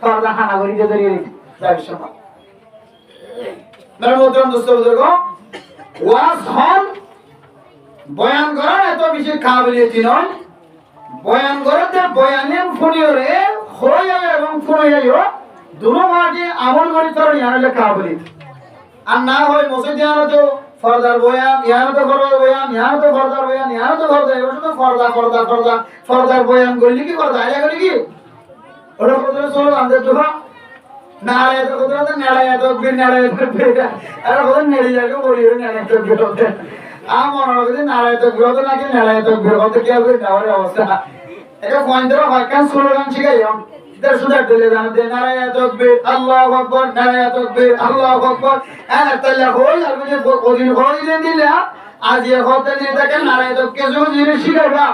ফারদা খানা করি যে দেরিয়ে যাই সময় মেরে মোহতরম দোস্ত বুজুর্গ ওয়াজ হন বয়ান করার এত বেশি কাবিলিয়ত নয় বয়ান করতে বয়ানের ফুনিয়রে হয়ে এবং ফুনিয়ো দুনো মাঝে আমল করি তোর ইয়ানলে কাবিলিয়ত আর না হয় মসজিদে আনো তো ফরদার বয়ান ইয়ানো তো ফরদার বয়ান ইয়ানো তো ফরদার বয়ান ইয়ানো তো ফরদার এবার তো ফরদার বয়ান করলি কি ফরদা আইয়া করি কি ওটা ফরদার চলো আমাদের তো নাড়ায় তো কোথাও তো নাড়ায় তো বিন নাড়ায় তো বেটা আর কোথাও নেড়ে যাবে বলি নাড়ায় তো বিরোধে আমার মনে করি নাড়ায় তো বিরোধ নাকি নাড়ায় তো বিরোধ কি হবে যাওয়ার অবস্থা এটা পয়েন্টের হয় কান স্লোগান শিখাইও এটা সুদা দিলে জানো যে নাড়ায় তো আল্লাহু আকবার নাড়ায় তো আল্লাহু আকবার আর তাহলে হই আর যে ওদিন হইলেন দিলে আজ এ হতে নিয়ে থাকে নাড়ায় তো কিছু জিনিস শিখাইবা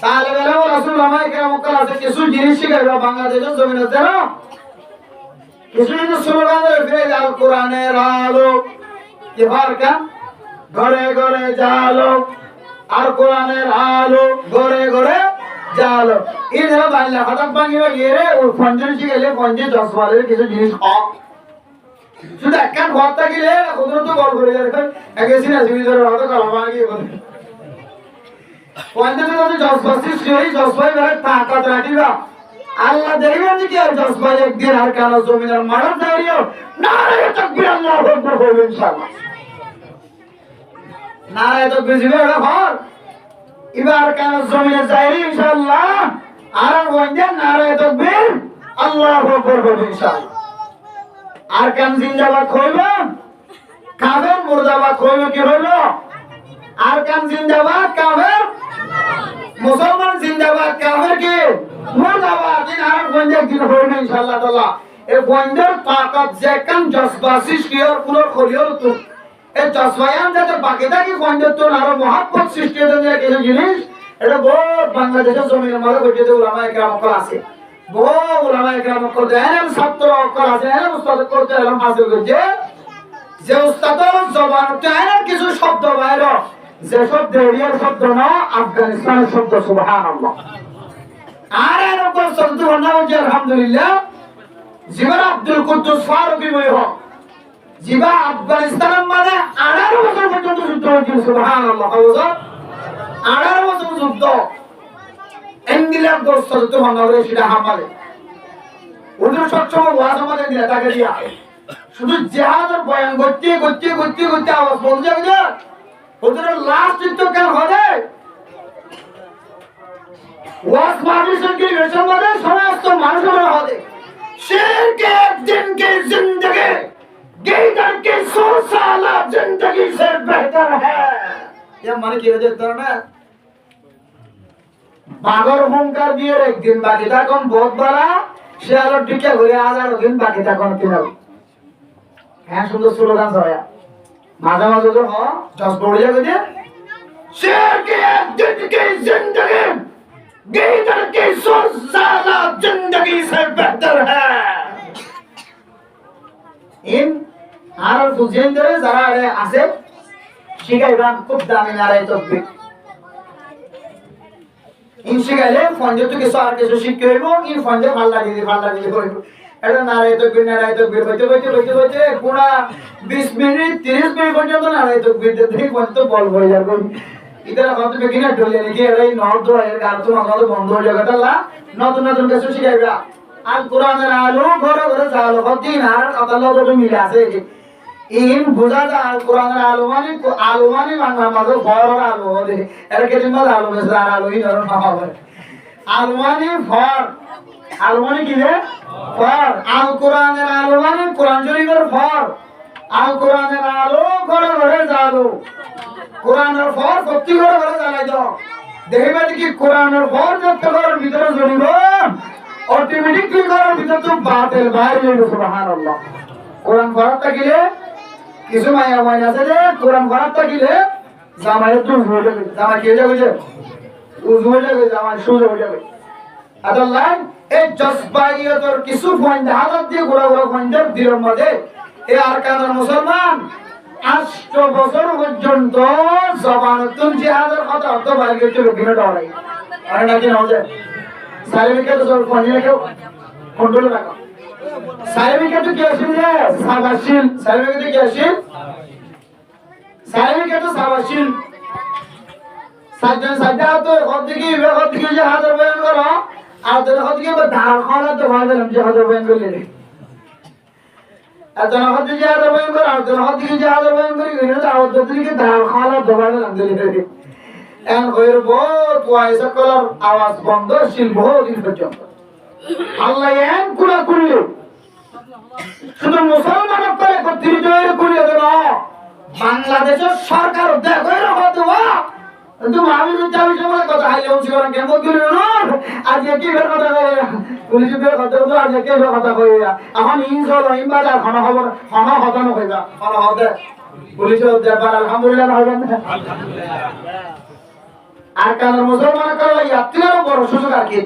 তাহলে বেলা রাসূলুল্লাহ কেমন আছে কিছু জিনিস শিখাইবা বাংলাদেশের জমিনে জানো কিছু কিছু স্লোগানের ফের আল কোরআনের আলো এবার কেন ঘরে ঘরে জালো আর কোরআনের আলো ঘরে ঘরে জালো এই ধরো বাংলা হঠাৎ ভাঙিবা গিয়ে ওই পঞ্জন শিখাইলে 50 বারের কিছু জিনিস হক শুধু একখান ঘরটা গেলে কোথাও তো গল্প করে যাবে একেছি না জীবিত হয়তো কারবা গিয়ে বলে পঞ্চাশ যদি 10 বছর সেই 10 ভাই বেড়ে তাকাত রাখিবা আল্লাহ দেখবেন যে কি আর 10 ভাই একদিন আর কানা জমিনের মারার দাঁড়িয়েও নারায়ে তাকবীর আল্লাহু আকবার বলবেন ইনশাআল্লাহ নারায়ে তাকবীর দিবে ওরা ঘর এবার কানা জমিনে যাইরি ইনশাআল্লাহ আর ওইটা নারায়ে তাকবীর আল্লাহু আকবার বলবেন ইনশাআল্লাহ আর কান জিন্দাবাদ কইব কাফের মুর্দাবাদ কইব কি হলো আর কান জিন্দাবাদ কাফের মুসলমান জিন্দাবাদ কাফের কি মুর্দাবাদ দিন আর গঞ্জে দিন হইবে ইনশাআল্লাহ তাআলা এই গঞ্জের তাকাত যে কান জসবাসিস কি আর পুরো খলিয়র তো এই জসবায়ান যাতে বাকি থাকি গঞ্জের তো আর মহব্বত সৃষ্টি হতে যায় কিছু জিনিস এটা বহুত বাংলাদেশের জমিনের মধ্যে ঘটিতে উলামায়ে কেরাম আছে বহু উলামায়ে কেরাম করতে এর ছাত্র অক্ষর আছে এর উস্তাদ করতে এর হাসিল করছে যে উস্তাদের জবানতে এর কিছু শব্দ বাইরে যে শব্দ এরিয়ার শব্দ না আফগানিস্তানের শব্দ সুবহানাল্লাহ আর এর উপর শব্দ নাম হচ্ছে আলহামদুলিল্লাহ জিবা আব্দুল কুদ্দুস ফারুকী বই হোক জিবা আফগানিস্তানের মানে 18 বছর পর্যন্ত যুদ্ধ হয়েছিল সুবহানাল্লাহ 18 বছর যুদ্ধ এন্ডিলার দোস্ত তো বাংলাদেশ সেটা হামালে ওদের সবসময় ওয়াজ আমাদের দিলা তাকে দিয়া শুধু জিহাদের বয়ান করতে আওয়াজ বলছে যে ওদের লাস্ট যুদ্ধ কেন হবে ওয়াজ মাহফিল কি রেশম মানে সমস্ত মানুষের হবে शेर के एक दिन की जिंदगी गीदड़ की 100 साल जिंदगी से बेहतर है ये माने কি হয়ে যেত না বাগর হুঙ্কার দিয়ে একদিন বাকি তখন বহুত বলা সে আলো টিকে ঘুরে 1000 দিন বাকি তখন তিনাল হ্যাঁ সুন্দর স্লোগান হয় মাঝে মাঝে তো হ জস পড়ে যাবে যে शेर के एक दिन की जिंदगी गीदड़ की 100 साल जिंदगी से बेहतर है इन আর সুজেন্দ্রে যারা আছে শিখাইবা খুব দামি নারায় তকবীর ইন শিখাইলে ফন্ডে তো কিছু আর কিছু শিখতে হইব ইন ফন্ডে ভালো লাগে হইব এটা নারায় তকবীর হইতে পুরা 20 মিনিট 30 মিনিট পর্যন্ত নারায় তকবীর দেখি কত বল হয়ে যাবে ইদার কত বেগিনা ঢলে নাকি এই নর্দ এর গান তো আমাদের বন্ধ হয়ে যাবে আল্লাহ নতুন কিছু শিখাইবা আর কোরআনের আলো ঘরে ঘরে জালো দিন আর আল্লাহ তো মিলে আছে ইন বুঝা যায় আল কোরআনের আলো মানে বাংলা মাঝে ভর আলো দে এর কেদিন মাঝে আলো বেশ আর আলো ইন আর হবে আলো মানে কি রে ফর আল কোরআনের আলো মানে কোরআন শরীফের ফর আল কোরআনের আলো ঘরে ঘরে জালো কোরআনের ফর প্রতি ঘরে ঘরে জ্বালাই দাও দেখবে কি কোরআনের ফর যত ঘরের ভিতরে জ্বলিব অটোমেটিকলি ঘরের ভিতর তো বাতিল বাইরে যাবে সুবহানাল্লাহ কোরআন ঘরে থাকিলে কিছু মায়া মায়া আছে যে কোরআন ঘরে থাকিলে জামাই তো হয়ে যাবে জামাই কি হয়ে যাবে উজু হয়ে যাবে জামাই সুজে হয়ে যাবে আল্লাহ এই জজবাইয়তর কিছু পয়েন্ট হালত দিয়ে গোড়া পয়েন্টের দিলের মধ্যে এই আরকানের মুসলমান 8 বছর পর্যন্ত জবানতুন জিহাদের কথা অত বাইরে একটু বিনা ডরাই আর নাকি নজে সার্টিফিকেট তো কোনিয়ে কেউ কন্ট্রোল রাখো সার্টিফিকেট কি আছে যে সাবাশিল সার্টিফিকেট কি আছে সার্টিফিকেট সাবাশিল সাজ্জান সাজ্জা তো হদিকে জিহাদের বয়ান করো আর তো হদিকে ধার খাওয়া তো ভালো দিলাম জিহাদের বয়ান করলে আদনা হদি জিহাদের বয়ান করো আর তো হদিকে জিহাদের বয়ান করি গেলে তো আর তো দিকে ধার খাওয়া তো ভালো দিলাম দিলে এন কইর বহুত ওয়াইসা কলার আওয়াজ বন্ধ ছিল বহুত দিন পর্যন্ত আল্লাহ এন কুলা করলো শুধু মুসলমান করে একত্রিত হয়ে করিয়ে দিল বাংলাদেশের সরকার দেখো এরকম তুমি আমি তো যাবি সময় কথা হাইলে উঠছি করেন কেমন করি আজকে কি বের কথা কই পুলিশের কথা তো আজকে কি বের কথা কই এখন ইনশাল ইমবাজার খানা খবর খানা কথা না কইবা খানা হবে পুলিশের ব্যাপার আলহামদুলিল্লাহ হবে না আর কারণ মুসলমান করে ইয়াত্রীর বড় সুযোগ আর কি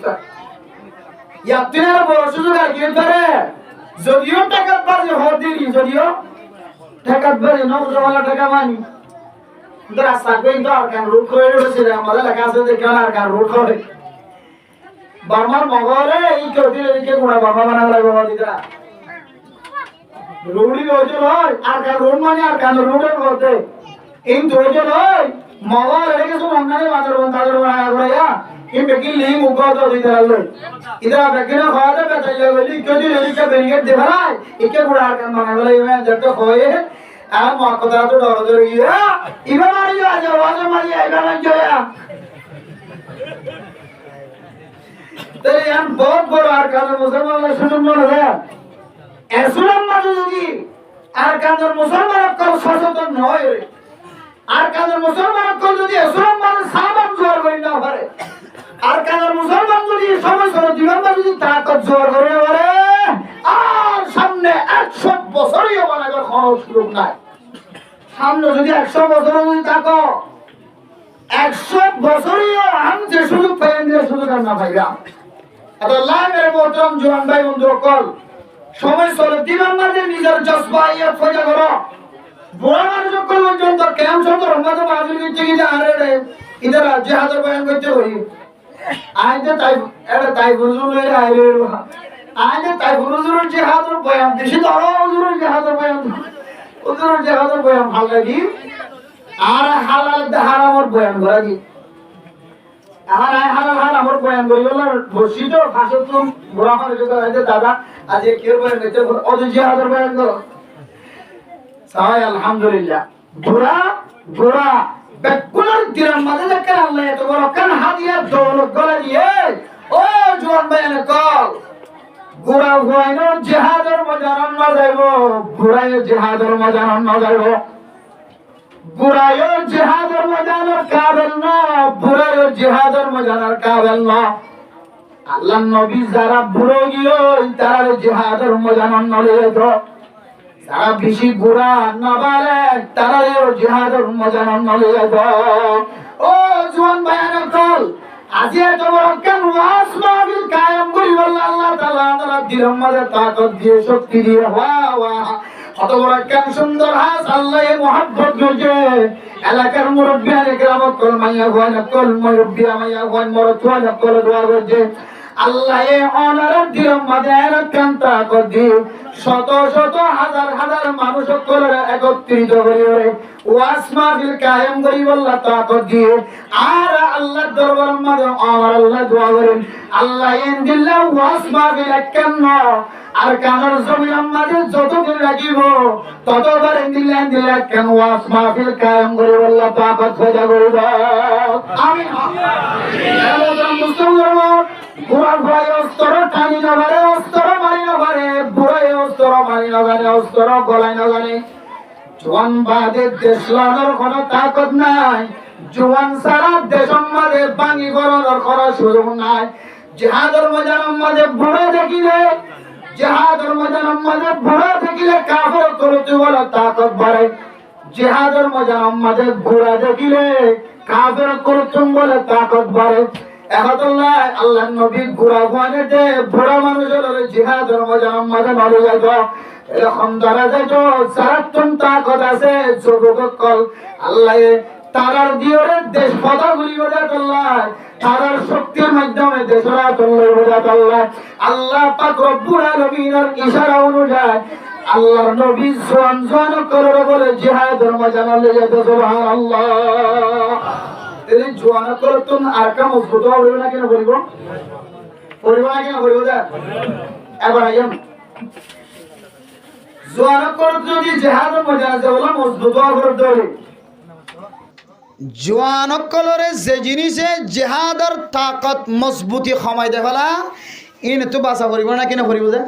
ইয়াত্রীর বড় সুযোগ আর কি পারে যদিও টাকা পারে হদি যদিও টাকা পারে নবজওয়ালা টাকা মানি রাস্তা কই তো আর কান রুট করে রয়েছে আমাদের লেখা আছে যে কেন আর কান রুট করে বার্মার মগরে এই কতি এদিকে গুণা বাবা বানানো লাগবে দিদা রুড়ি হয়েছে নয় আর কান রুট মানে আর কান রুটের করতে এই ধৈর্য নয় মগর এদিকে সব অন্যান্য তাদের বানা করাইয়া এই বেকি লিম উপাদ দিতে লাগলো ইদা বেকিনা খাওয়াতে বেচাইয়া বলি কতি এদিকে বেরিয়ে দেখাই একে গুণা আর কান বানানো লাগবে যত হয় আর মকদরা তো ডর ধরে গিয়া ইবা মারি আজ আওয়াজ মারি আইবা না জয়া তাই আম বহুত বড় আর কাজ মুসলমানরা সুযোগ মনে হয় এসলাম যদি আর কাজ মুসলমান কল সচেতন নয় আর কাজ মুসলমান কল যদি এসলাম মানে সাবান জোর করি না পারে আর কাজ মুসলমান যদি সময় সর জীবন যদি তাকত জোর করে পারে আর সামনে 100 বছরই বানাবার কোনো সুযোগ নাই সামনে যদি 100 বছর যদি থাকো 100 বছরই আমি যে সুযোগ পাই যে সুযোগ আর না পাইবা আল্লাহ মেরে মোহতরম জওয়ান ভাই বন্ধু কল সময় চলে দিবান মাঝে নিজের জজবা ইয়া ফজা করো বুড়া মানুষ কল পর্যন্ত কেম শত রহমত মাহফিল করতে গিয়ে আরে রে ইদার জিহাদের বয়ান করতে হই আইতে তাই এটা তাই বুঝুন রে আইরে আইতে তাই বুঝুন জিহাদের বয়ান দেশে তো আরো বুঝুন জিহাদের বয়ান ওদের জিহাদের বয়ান ভালো লাগি আর হালাল হারামর বয়ান করা দি আর হালাল হারামর বয়ান করি বলার বসিত ফাঁসে তুমি বুড়া মানুষ কইতে দাদা আজ কি বয়ান করতে ওদের জিহাদের বয়ান করো সাই আলহামদুলিল্লাহ বুড়া বুড়া বেকুলার দিরাম মাঝে দেখে আল্লাহ এত বড় কান হাদিয়া দৌলত গলা দিয়ে ও জওয়ান বয়ান কল বুড়া ভয়ানো জিহাদের মজান না যাইব বুড়ায় জিহাদের মজান না যাইব বুড়ায় জিহাদের মজানের কাবেল না বুড়ায় জিহাদের মজানের কাবেল না আল্লাহ নবী যারা বুড়ো গিয়ে তারা জিহাদের মজান না লইব যারা বেশি বুড়া না পারে তারা জিহাদের মজান না লইব ও জওয়ান ভাইয়ানা কল আজি এত বড় কেন ওয়াজ মাহফিল কায়েম করি বলল আল্লাহ তাআলা তাআলা দিলের মাঝে তাকত দিয়ে শক্তি দিয়ে ওয়া কত বড় কেন সুন্দর হাস আল্লাহ মুহাব্বত করছে এলাকার মুরব্বি আর গ্রামত কল মাইয়া গোয়ানা কল মুরব্বি মাইয়া গোয়ান মরতুয়া কল দোয়া করছে আল্লাহ এ অনার দিলের মাঝে কেন তাকত দিয়ে শত শত হাজার হাজার মানুষ কলের একত্রিত করে ওয়াজ মাহফিল কায়েম করি বলল তাকত দিয়ে আর আল্লাহর দরবারের মাঝে আমার আল্লাহ দোয়া করেন আল্লাহ ইনদিল্লাহ ওয়াজ মাহফিল কেন আর কানার জমিনের মাঝে যতদিন রাখিব ততবার ইনদিল্লাহ কেন ওয়াজ মাহফিল কায়েম করি বলল তাকত ফজা করে দাও আমিন আমিন মুসলমান বুড়া ভাই অস্তর টানি না পারে অস্তর মারি না পারে বুড়াই অস্তর মারি না জানে অস্তর গলাই না জানে জওয়ান বাদে দেশ লানোর কোনো তাকত নাই জওয়ান সারা দেশের মাঝে বাঙি করার কোনো সুযোগ নাই জিহাদের ময়দানের মাঝে বুড়া দেখিলে জিহাদের ময়দানের মাঝে বুড়া দেখিলে কাফের করতে বলে তাকত বাড়ে জিহাদের ময়দানের মাঝে বুড়া দেখিলে কাফের করতে বলে তাকত বাড়ে একদল্লাহ আল্লাহ নবী বুড়া গোয়ানেতে বুড়া মানুষের জিহাদের ময়দানের মাঝে মারা যাইতো এরকম ধরা যায় তো সারাক্ষণ তাকত আছে যুবকল আল্লাহ তারার দিওরে দেশ পথা ঘুরি বোঝাত আল্লাহ তারার শক্তির মাধ্যমে দেশরা তল্লাই বোঝাত আল্লাহ আল্লাহ পাক রব্বুল আলামিনের ইশারা অনুযায়ী আল্লাহর নবী জোয়ান জোয়ান করে বলে জিহাদের ময়দানে নিয়ে যেতে সুবহানাল্লাহ এই জোয়ান করে তো আর কাম মজবুত হবে না কেন বলবো না কেন বলবো দা এবার আইম জোয়ান করে যদি জিহাদের ময়দানে যাওয়া মজবুত হবে দলে জোয়ানকলরে যে জিনিসে জেহাদর তাকত মজবুতি সময় দে ফেলা ইন তো বাসা করিব না কেন করিব যে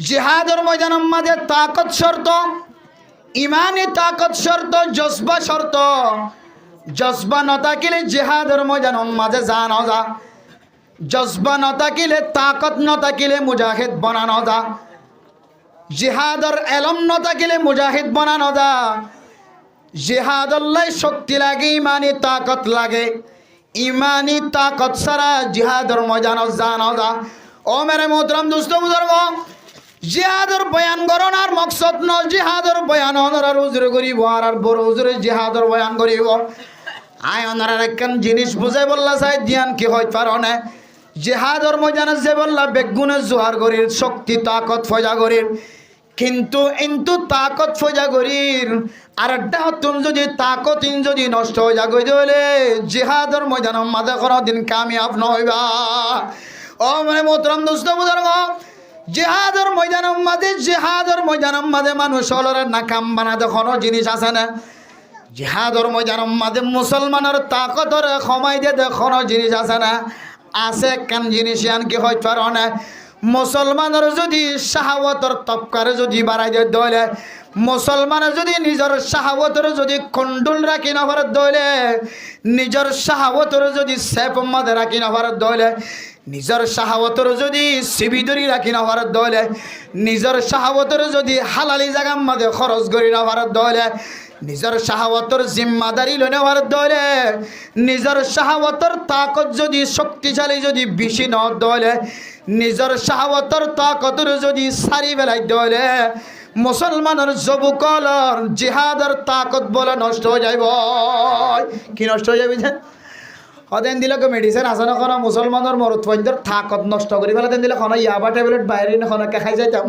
জেহাদর ময়দানের মাঝে তাকত শর্ত ইমানি তাকত শর্ত জজবা শর্ত জজবা নতাকিলে জেহাদর ময়দানের মাঝে জানো যা জজবা নতাকিলে তাকত নতাকিলে মুজাহিদ বানানো যা জেহাদর এলম নতাকিলে মুজাহিদ বানানো যা জিহাদুল্লাহ শক্তি লাগে ইমানি তাকত লাগে ইমানি তাকত ছাড়া জিহাদর ময়দানত জানো যা ও মেরে মোহতরম দোস্ত বুজুর্গ জিহাদর বয়ান করনার মকসদ ন জিহাদর বয়ান অনরার হুজুর করিব আর বড় হুজুরে জিহাদর বয়ান করিব আয় অনরার একখান জিনিস বুঝাই বললা চাই ধ্যান কি হয় পারনে জিহাদর ময়দানে যে বললা বেগুনে জোহার করির শক্তি তাকত ফজা করির কিন্তু তাকত ফজা করির আর একটা তুমি যদি তাকত যদি নষ্ট হয়ে যা গই দিলে জিহাদর ময়দানের মাঝে কোনোদিন কামিয়াব নহইবা ও মানে মোহতরম দোস্ত বুজুর্গ জিহাদর ময়দানের মাঝে মানুষ হলরে নাকাম বানাতে কোনো জিনিস আছে না জিহাদর ময়দানের মাঝে মুসলমানের তাকতর সময় দিয়ে কোনো জিনিস আছে না আছে কান জিনিস ইয়ান কি হইতে পারো না মুসলমানের যদি শাহাওয়াতর তপকারে যদি বাড়াই দিয়ে দলে মুসলমান যদি নিজের শাহাওয়াতর যদি কন্ট্রোল রাখি না পারে দলে নিজের শাহাওয়াতর যদি সেফ মাঝে রাখি না পারে দলে নিজের শাহাওয়াতর যদি সিবিদরি রাখি না পারে দলে নিজের শাহাওয়াতর যদি হালালি জায়গার মাঝে খরচ করি না পারে দলে নিজের শাহাওয়াতর জিম্মাদারি লই নেওয়ার দলে নিজের শাহাওয়াতর তাকত যদি শক্তিশালী যদি বেশি ন দলে নিজের শাহাওয়াতর তাকতর যদি সারি বেলাই দলে মুসলমানের যুবকলর জিহাদের তাকত বলে নষ্ট হয়ে যাইব কি নষ্ট হয়ে যাবে যে হদেন দিলে মেডিসিন আছে না কোনো মুসলমানের মরুৎপঞ্জর তাকত নষ্ট করি ফেলে দেন দিলে কোনো ইয়াবা ট্যাবলেট বাইরে না কোনো খাই যাইতাম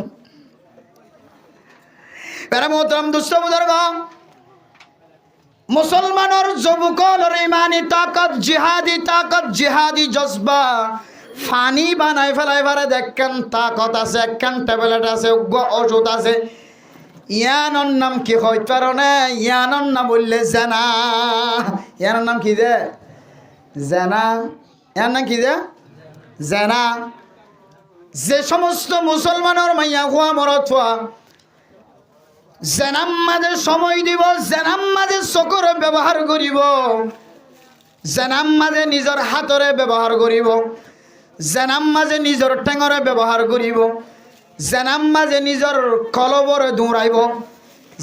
প্যারা মোহতরম দুষ্ট বুজুর্গ মুসলমানের যুবকলর ইমানি তাকত জিহাদি জজবা ফানি বানাই ফেলাই পারে দেখেন তাকত আছে একখান ট্যাবলেট আছে ওষুধ আছে ইয়ানোর নাম কি হইতে পারো না ইয়ানোর নাম বললে জেনা ইয়ানোর নাম কি যে জেনা ইয়ার নাম কি যে জেনা যে সমস্ত মুসলমানের মাইয়া হুয়া মরত হওয়া জেনাম মাঝে সময় দিব জেনাম মাঝে চকুর ব্যবহার করিব জেনাম মাঝে নিজের হাতরে ব্যবহার করিব জেনাম মাঝে নিজের ঠেঙরে ব্যবহার করিব জেনাম মাঝে নিজের কলবরে দৌড়াইব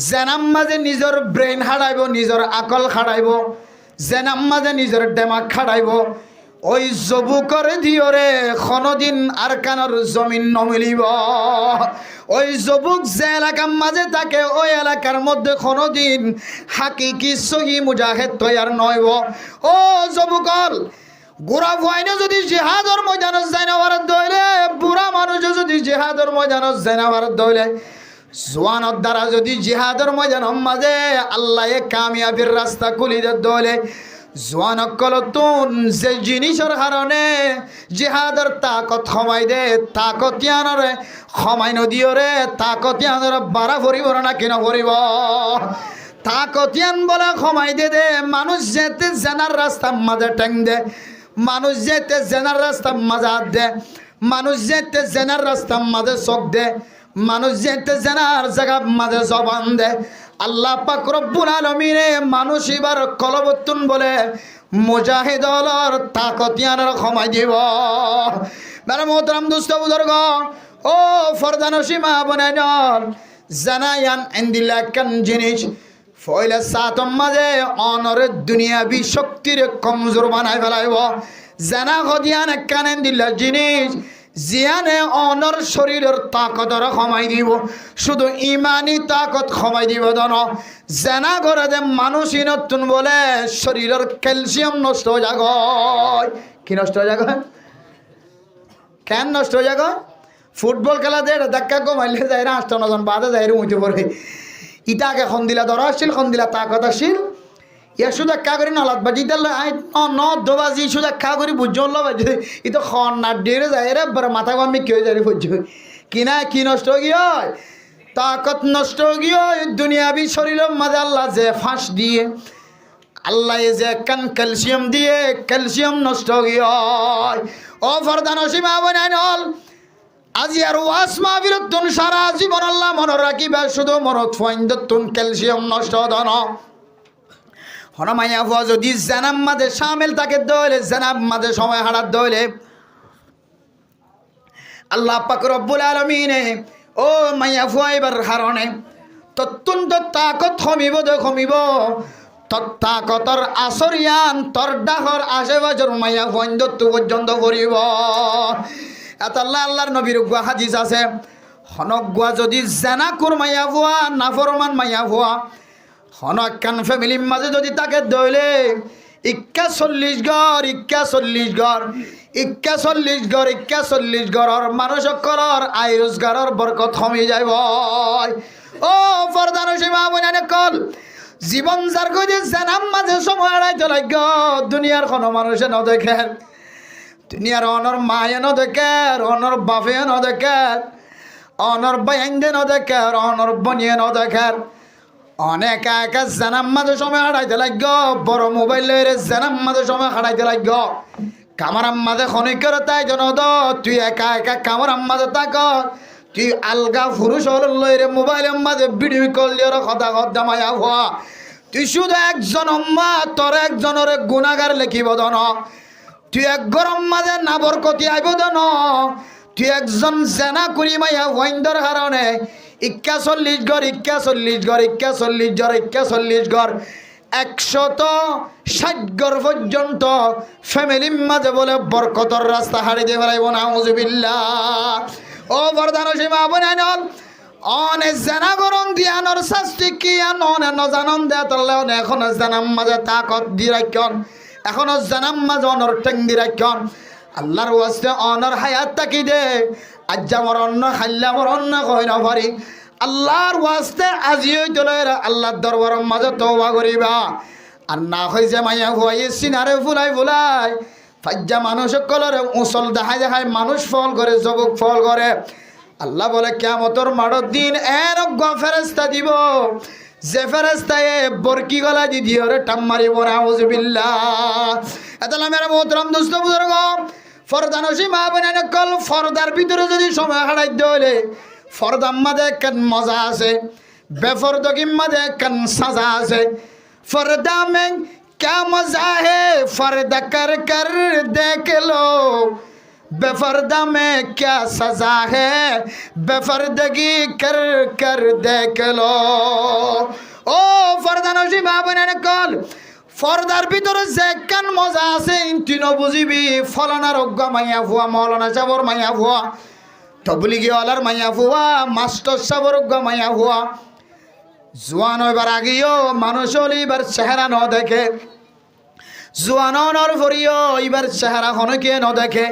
জেনাম মাঝে নিজের ব্রেইন হারাইব নিজের আকল হারাইব জেনাম মাঝে নিজের ডেমাক হারাইব ওই যুবকর দিয়রে কোনদিন আর কানর জমিন নমিলিব ওই যুবক যে এলাকার মাঝে থাকে ওই এলাকার মধ্যে কোনদিন হাকিকি সহি মুজাহিদ তৈয়ার নইব ও যুবকল গোড়া ভয়নে যদি জিহাদর ময়দানত যায় না ভারত দইলে বুড়া মানুষ যদি জিহাদর ময়দানত যায় না ভারত দইলে জওয়ানের দ্বারা যদি জিহাদর ময়দানের মাঝে আল্লাহ কামিয়াবির রাস্তা খুলি দইলে জওয়ানকল তুন যে জিনিসের কারণে জিহাদর তাকত সময় দে তাকতিয়ানরে সময় নদীরে তাকতিয়ানরে বাড়া ভরিব না কিনা ভরিব তাকতিয়ান বলে সময় দে মানুষ যেতে জেনার রাস্তার মাঝে ঠেং দে মানুষ যেতে জেনার রাস্তার মাঝে হাত দে মানুষ যেতে জেনার রাস্তার মাঝে চোখ দে মানুষ যেতে জেনার জায়গার মাঝে জবান দে আল্লাহ পাক রব্বুল আলামিনে মানুষ এবার কলবতুন বলে মুজাহিদ হলর তাকতিয়ানের সময় দিব মেরে মোহতরম দুস্থ বুজুর্গ ও ফরদানসী মা বোনেন জানায়ান ইন্দিল্লা কান জিনিস ফয়লে সাতম মাঝে অনরে দুনিয়াবি শক্তির কমজোর বানাই ফেলাইব জানা হদিয়ান কান ইন্দিল্লা জিনিস জিয়ানে অনর শরীরের তাকতর কমাই দিব শুধু ইমানি তাকত কমাই দিব দন জেনা করে দে মানুষই নতুন বলে শরীরের ক্যালসিয়াম নষ্ট হয়ে যাগ কি নষ্ট হয়ে যাগ কেন নষ্ট হয়ে যাগ ফুটবল খেলা দে ধাক্কা কমাইলে যায় না 8-9 বাদে যায় উঠে পড়ে ইটাকে খন দিলা ধরা আসছিল খন দিলা তাকত আসছিল ইয়া শুধু কা করি নলাত বাজি দিল ন দোবাজি শুধু কা করি বুঝল বাজি ই তো খন না ডেরে যায় রে বড় মাথা আমি কি হয়ে যায় বুঝ কি না কি নষ্ট গিয়ে তাকত নষ্ট গিয়ে দুনিয়াবি শরীরের মাঝে আল্লাহ যে ফাঁস দিয়ে আল্লাহ যে কান ক্যালসিয়াম দিয়ে ক্যালসিয়াম নষ্ট গিয়ে ও ফরদান সীমা বনাই হল আজি আর ওয়াস মাহফিলতুন সারা জীবন আল্লাহ মনে রাখিবা শুধু মনত ফাইন্দতুন ক্যালসিয়াম নষ্ট দন হনমাইয়া ফুয়া যদি জানাম মাঝে শামিল তাকে দইলে জানাম মাঝে সময় হারাত দইলে আল্লাহ পাক রব্বুল আলামিনে ও মাইয়া ফুয়া এবার হারণে তত্তুন্ত তাকত কমিব দে কমিব তত্তাকতর আসরিয়ান তর ডাহর আশেপাশের মাইয়া ফাইন্দত্তু পর্যন্ত করিব এত আল্লাহ আল্লাহর নবীর গুয়া হাদিস আছে হনগুয়া যদি জানা কুর মাইয়া ফুয়া নাফরমান মাইয়া ফুয়া হনকান ফ্যামিলির মাঝে যদি তাকে দইলে 41 ঘর 41 ঘর 41 ঘর 41 ঘর মানুষ সকলের আয় রোজগারের বরকত কমে যাইব ও ফরদান সীমা বনানে কল জীবন যার কইতে জানাম মাঝে সময় আড়াইতে লাগ দুনিয়ার কোনো মানুষে ন দেখে দুনিয়ার অনর মায়ে ন দেখে অনর বাপে ন দেখে অনর বাইন্দে ন দেখে অনর বনিয়ে ন দেখে অনেক একা জানাম মাঝে সময় হারাইতে লাগ বড় মোবাইল জানাম মাঝে সময় হারাইতে লাগ কামারাম মাঝে খনি করে তাই জন তুই একা একা কামারাম মাঝে তাক তুই আলগা পুরুষ লইরে মোবাইলের মাঝে ভিডিও কল দিয়ে কথা কথা মায়া হওয়া তুই শুধু একজন অম্মা তোর একজনের গুণাগার লিখিব দন তুই এক গরম মাঝে না বরকতি আইব দন তুই একজন জেনা করি মাইয়া ওয়াইন্দর কারণে 41 ঘর 41 ঘর 41 ঘর 41 ঘর 160 ঘর পর্যন্ত ফ্যামিলির মাঝে বলে বরকতর রাস্তা হারিয়ে দিয়ে ফেলাইব নাউজুবিল্লাহ ও বরদান সীমা বনাইনল অনে জানা গরম দিয়ানোর শাস্তি কি আনন নজানন দে তলে এখন জানাম মাঝে তাকত দি রাখন এখন জানাম মাঝে অনর টেং দি রাখন আল্লাহর ওয়াস্তে অনর হায়াত তাকি দে আজ আমার অন্য খাইলে আমার অন্য কই না পারি আল্লাহর ওয়াস্তে আজিও তোলে আল্লাহর দরবারের মাঝে তওবা করিবা আর না হইছে মাইয়া হুয়াই সিনারে ফুলাই ফুলাই ফাজ্জা মানুষ কলর উসল দেখাই দেখায় মানুষ ফল করে যুবক ফল করে আল্লাহ বলে কিয়ামতের মাঠের দিন এরকম ফেরেশতা দিব যে ফেরেশতায়ে বরকি গলা দি দিওরে টাম মারিব নাউজুবিল্লাহ এতলা মেরা মোহতরম দোস্ত বুজুর্গ ফরদান সীমা বনানে কল ফরদার ভিতরে যদি সময় হারাই দইলে ফরদার মাঝে কেন মজা আছে বেফরদগির মাঝে কেন সাজা আছে ফরদা মে क्या मजा है फर्दा कर कर देख लो बेफर्दा में क्या सजा है बेफर्दगी कर कर देख लो ओ फर्दा नौशी बाबने कल फर्दार ভিতরে যে কান মজা আছে ইনতিনো বুঝিবি ফলানা রোগা মাইয়া ফুয়া মৌলানা সাবর মাইয়া ফুয়া তবলিগি ওয়ালার মাইয়া ফুয়া মাস্টার সাবর রোগা মাইয়া ফুয়া জোয়ান হইবার আগেও মানুষ হলে এবার চেহারা ন দেখে জোয়ানর ভরিও এবার চেহারা খনকে ন দেখে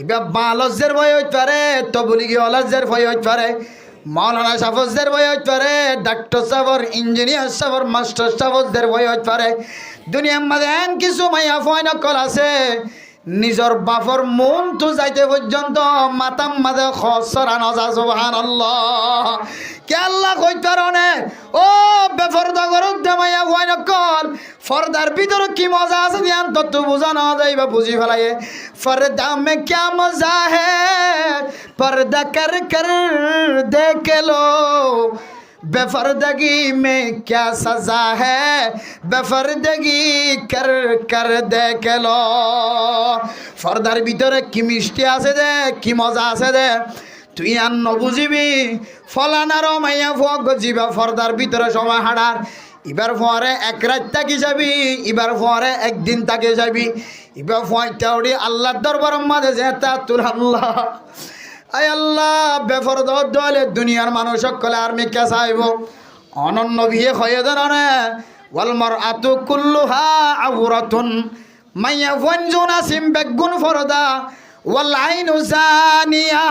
এবার বালজের ভয় হইতে পারে তবলিগি ওয়ালাজের ভয় হইতে পারে মৌলানা সাফজদের ভয় হইতে পারে ডাক্তার সাবর ইঞ্জিনিয়ার সাবর মাস্টার সাফজদের ভয় হইতে পারে দুনিয়ার মাঝে এন কিছু মাইয়া ফয় নকল আছে নিজর বাপর মন তো যাইতে পর্যন্ত মাতাম মাঝে খসরা নজা সুবহানাল্লাহ কে আল্লাহ কইতে পারে ও বেফরদা গরত দেমাইয়া হয় নকল ফরদার ভিতরে কি মজা আছে ধ্যান তত বুঝা না যাইবা বুঝি ফেলায়ে ফরদা মে क्या मजा है पर्दा कर कर देख लो बेफर्दगी में क्या सजा है बेफर्दगी कर कर देख लो फरदार ভিতরে কি মিষ্টি আছে দে কি মজা আছে দে তুই আর ন বুঝিবি ফলানার মাইয়া ফুয়া গজিবা ফরদার ভিতরে সময় হাঁটার এবার পরে এক রাত থাকি যাবি, এবার পরে একদিন থাকে যাবি, এবার পয়টাউরি আল্লাহর দরবার মাঝে যেতা তুল আল্লাহ আয় আল্লাহ বেফর দলে দুনিয়ার মানুষ সকলে আর মিকা চাইব অনন্য বিয়ে হয়ে দেন ওয়াল মারআতু কুল্লুহা আওরাতুন মাইয়া ফনজুনা সিম বেগুন ফরদা ওয়াল আইনু জানিয়া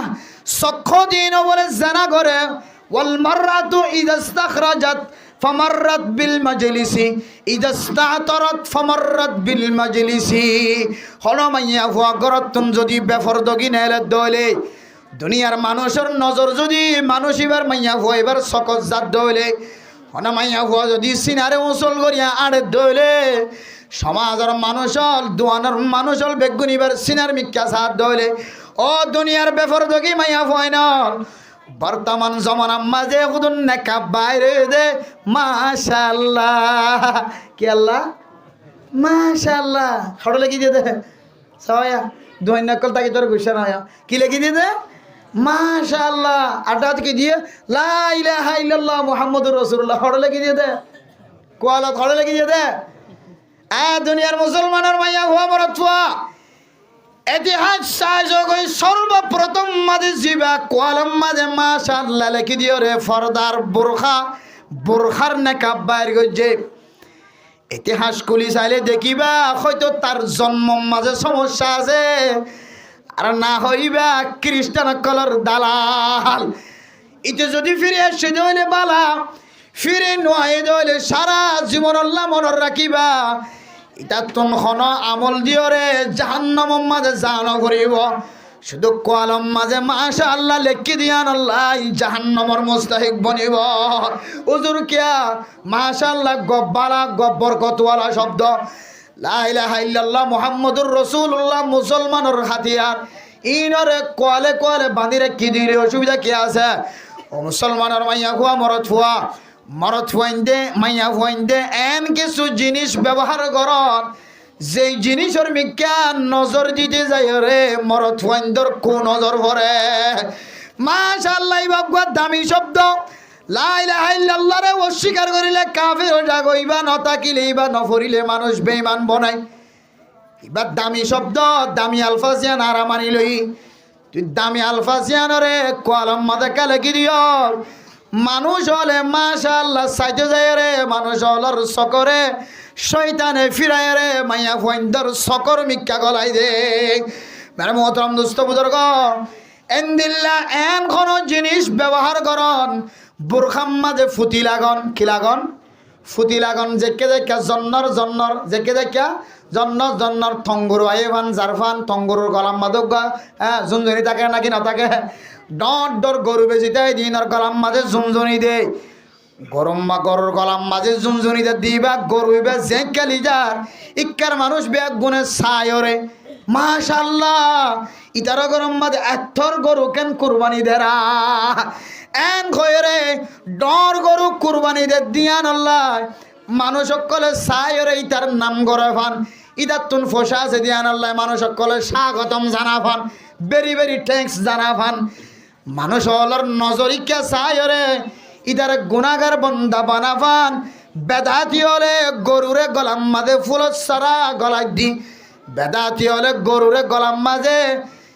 চক্ষু দিন বলে জানা করে ওয়াল মারআতু ইযা ইস্তাখরাজাত ফামাররাত বিল মাজলিসি ইযা ইস্তাতারাত ফামাররাত বিল মাজলিসি হলো মাইয়া ফুয়া গরতুন যদি বেফরদগি নেলে দলে দুনিয়ার মানুষের নজর যদি মানুষ এবার মাইয়া ফুয়া এবার সকত জাত দলে হনা মাইয়া ফুয়া যদি সিনারে উসল করিয়া আড়ে দলে সমাজের মানুষল দুয়ানের মানুষল বেগুন এবার সিনার মিক্কা সাত দলে ও দুনিয়ার বেফরদগি মাইয়া ফুয়া নল বর্তমান জমানার মাঝে হুদুন নেকা বাইরে দে মাশাআল্লাহ কি আল্লাহ মাশাআল্লাহ খড় লাগি দিয়ে দে সবাইয়া দুই নকল তাকে তোর গুছা না কি লাগি দিয়ে দে মাশাআল্লাহ আটা থেকে দিয়ে লা ইলাহা ইল্লাল্লাহ মুহাম্মাদুর রাসূলুল্লাহ খড় লাগি দিয়ে দে কোয়ালা খড় লাগি দিয়ে দে দুনিয়ার মুসলমানের মাইয়া হওয়া বড় ইতিহাস সাহায্য সর্বপ্রথম মাঝে জিবা কোয়ালম মাঝে মাশাআল্লাহ লেখি দিও রে ফরদার বোরখার নেকাব বাইর গজে ইতিহাস খুলি চাইলে দেখিবা হয়তো তার জন্ম মাঝে সমস্যা আছে আর না হইবা খ্রিস্টান কলর দালাল ইতে যদি ফিরে আসে দইলে বালা ফিরে নয় দইলে সারা জীবন আল্লাহ মনের রাখিবা ইটা তুন খন আমল দিও রে জাহান্নাম মাঝে জানো করিব শুধু কলম মাঝে মাশাআল্লাহ লেখি দিয়ান আল্লাহ জাহান্নামর মুস্তাহিক বনিব হুজুর কিয়া মাশাআল্লাহ গব্বালা বরকতওয়ালা শব্দ লা ইলাহা ইল্লাল্লাহ মুহাম্মাদুর রাসূলুল্লাহ মুসলমানের হাতিয়ার ইনরে কোয়ালে কোয়ালে বাঁধি রেখি দিলে অসুবিধা কি আছে ও মুসলমানের মাইয়া হুয়া মরত ফুয়াইন্দে মাইয়া ফুয়াইন্দে এন কিছু জিনিস ব্যবহার করন যেই জিনিসের মিক্কা নজর দিতে যায় রে মরত ফুয়াইন্দর কোন নজর ভরে মাশাআল্লাহ বাবা দামি শব্দ লা ইলাহা ইল্লাল্লাহ রে অস্বীকার করিলে কাফির হয়ে যাইবা নতাকিলে বা নফরিলে মানুষ বেঈমান বনাই এবার দামি শব্দ দামি আলফাজিয়ান আর মানি লই তুই দামি আলফাজিয়ান রে কলম মাথা কালে কি দিও মানুষ হলে মাশাআল্লাহ সাইতে যায় রে মানুষ হলর সকরে শয়তানে ফিরায় রে মাইয়া ফুয়াইন্দর সকর মিক্কা গলাই দে মেরে মোহতরম দোস্ত বুজুর্গ এন্দিল্লা এন কোন জিনিস ব্যবহার করন বোরখাম মাঝে ফুটি লাগন কি লাগন ফুটি লাগন যেকে দেখা জন্নর যেকে দেখা জন্নর থঙ্গুর আইভান জারফান থঙ্গুর গলাম মাদক হ্যাঁ ঝুনঝুনি থাকে নাকি না থাকে ডর গরু বেচিতে দিন আর গলাম মাঝে ঝুনঝুনি দে গরম বা গরুর গলাম মাঝে ঝুনঝুনি দে দিবা গরু বে যে কেলি যার ইক্কার মানুষ বেগ গুনে সায়রে মাশাআল্লাহ ইতার গরম মাঝে এথর গরু কেন কুরবানি দেরা এন খয়রে ডর গরু কুরবানি দে দিয়ান আল্লাহ মানুষ সকলে সায়রে ইতার নাম গড়ে ফান ইতার তুন ফসা আছে দিয়ান আল্লাহ মানুষ সকলে স্বাগতম জানা ফান বেরি বেরি থ্যাঙ্কস জানা ফান মানুষ হলর নজরিকা সায়রে ইতার গুনাগার বন্দা বানাফান বেদাতি হলে গরুরে গলাম মাঝে ফুলত সারা গলাই দি বেদাতি হলে গরুরে গলাম মাঝে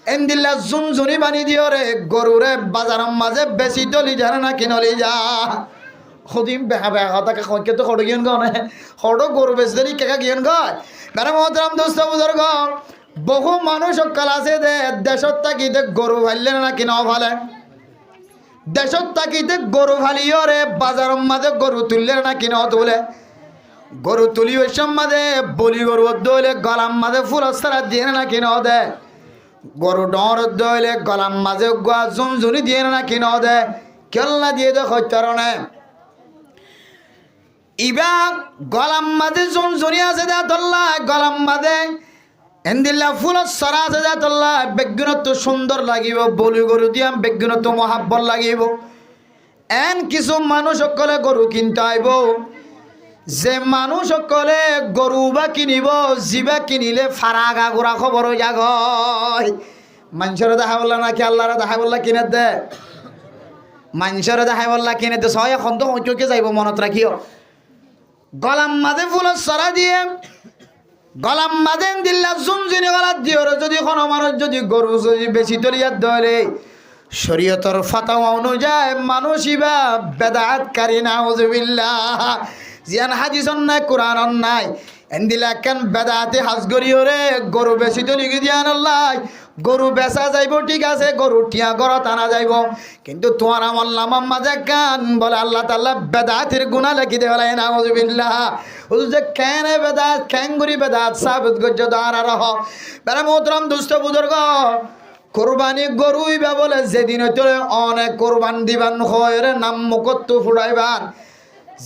এন্দিল্লা ঝুনঝুনি বানি দিও রে গরুরে বাজারের মাঝে বেশি দলি জানে না কিনলি যা সদিম বেহা তাকে সৈক্য তো সড়ো গিয়ন গনে সড়ো গরু বেশি দলি কেকা গিয়ন গয় মেরে মহতরাম দোস্ত বুজুর্গ বহু মানুষ সকাল আছে দে দেশত তাকিতে গরু ভাইলে না কিনা ভালে দেশত তাকিতে গরু ভালিও রে বাজারের মাঝে গরু তুললে না কিনা তোলে গরু তুলি ওই মাঝে বলি গরু দইলে গলাম মাঝে ফুল সারা দিয়ে না কিনা দে গরু ডর দইলে গলাম মাঝে গোয়া ঝুনঝুনি দিয়ে না কিনা দে কেলনা দিয়ে দে সত্যরণে ইবা গলাম মাঝে ঝুনঝুনি আছে দে তোল্লা গলাম মাঝে এন্দিল্লা ফুলত সরা আছে দে তোল্লা বেগুনত সুন্দর লাগিব বলি গরু দিয়াম বেগুনত মহাব্বত লাগিব এন কিছু মানুষ সকলে গরু কিনতে আইব যে মানুষ সকলে গরু বা কিনিব জিবা কিনিলে ফারাগা গোড়া খবর হয়ে যাগ মানুষের দেখা বললা নাকি আল্লাহরে দেখা বললা কিনে দে মানুষের দেখা বললা কিনে দে সবাই এখন তো হইচকে যাইব মনত রাখিও গলাম মাঝে ফুলের সরা দিয়ে গলাম মাঝে দিল্লা জুমজুনি গলাত দিয়ে যদি কোনো মানুষ যদি গরু যদি বেশি তলিয়াত ধরে শরীয়তর ফাতাওয়া অনুযায়ী মানুষই বা বেদাতকারী নাউজুবিল্লাহ জিয়ান হাদিসন নাই কোরআনন নাই এন্দিলা কেন বেদাতে হাজ করিও রে গরু বেশি তলি দিয়ান আল্লাহ গরু বেচা যাইব ঠিক আছে গরু টিয়া গড়ত আনা যাইব কিন্তু তোমার আমল নামার মাঝে কান বলে আল্লাহ তাআলা বেদাতের গুনাহ লিখি দেওয়ালে নাউজুবিল্লাহ হুজুর যে কেন বেদাত খেঙ্গুরি বেদাত সাবিত গজ্জ দাঁড়া রহ বেরা মোহতরম দুষ্ট বুজুর্গ কোরবানি গরুই বা বলে যেদিন তোলে অনেক কোরবান দিবান হয় নাম মুকত্তু ফুড়াইবার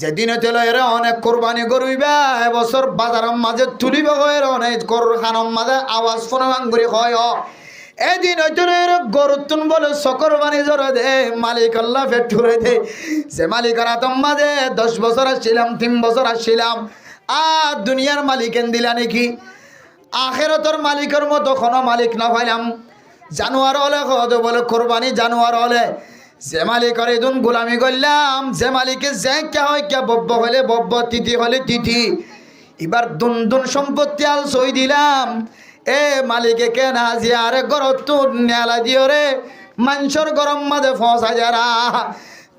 যেদিন তোলে এর অনেক কোরবানি গরুইবা এবছর বাজারের মাঝে তুলিব হয় অনেক কোরখানের মাঝে আওয়াজ ফোনাঙ্গুরি হয় এদিন তোলে গরু তুন বলে সকরবানি জোরে দে মালিক আল্লাহ ফেটুরে দে যে মালিকের আতম মাঝে 10 বছর আসছিলাম 3 বছর আসছিলাম আর দুনিয়ার মালিকেন দিলা নাকি আখেরাতের মালিকের মতো কোনো মালিক না পাইলাম জানোয়ার হলে কত বলে কোরবানি জানোয়ার হলে যে মালিকের এদিন গোলামি করলাম যে মালিকে যে কে হয় কে বব্ব হলে বব্ব তিথি হলে তিথি এবার দুন দুন সম্পত্তি আল সই দিলাম এ মালিকে কে না জিয়ারে গরত তুন নেলা দিও রে মানুষের গরম মাঝে ফসা যারা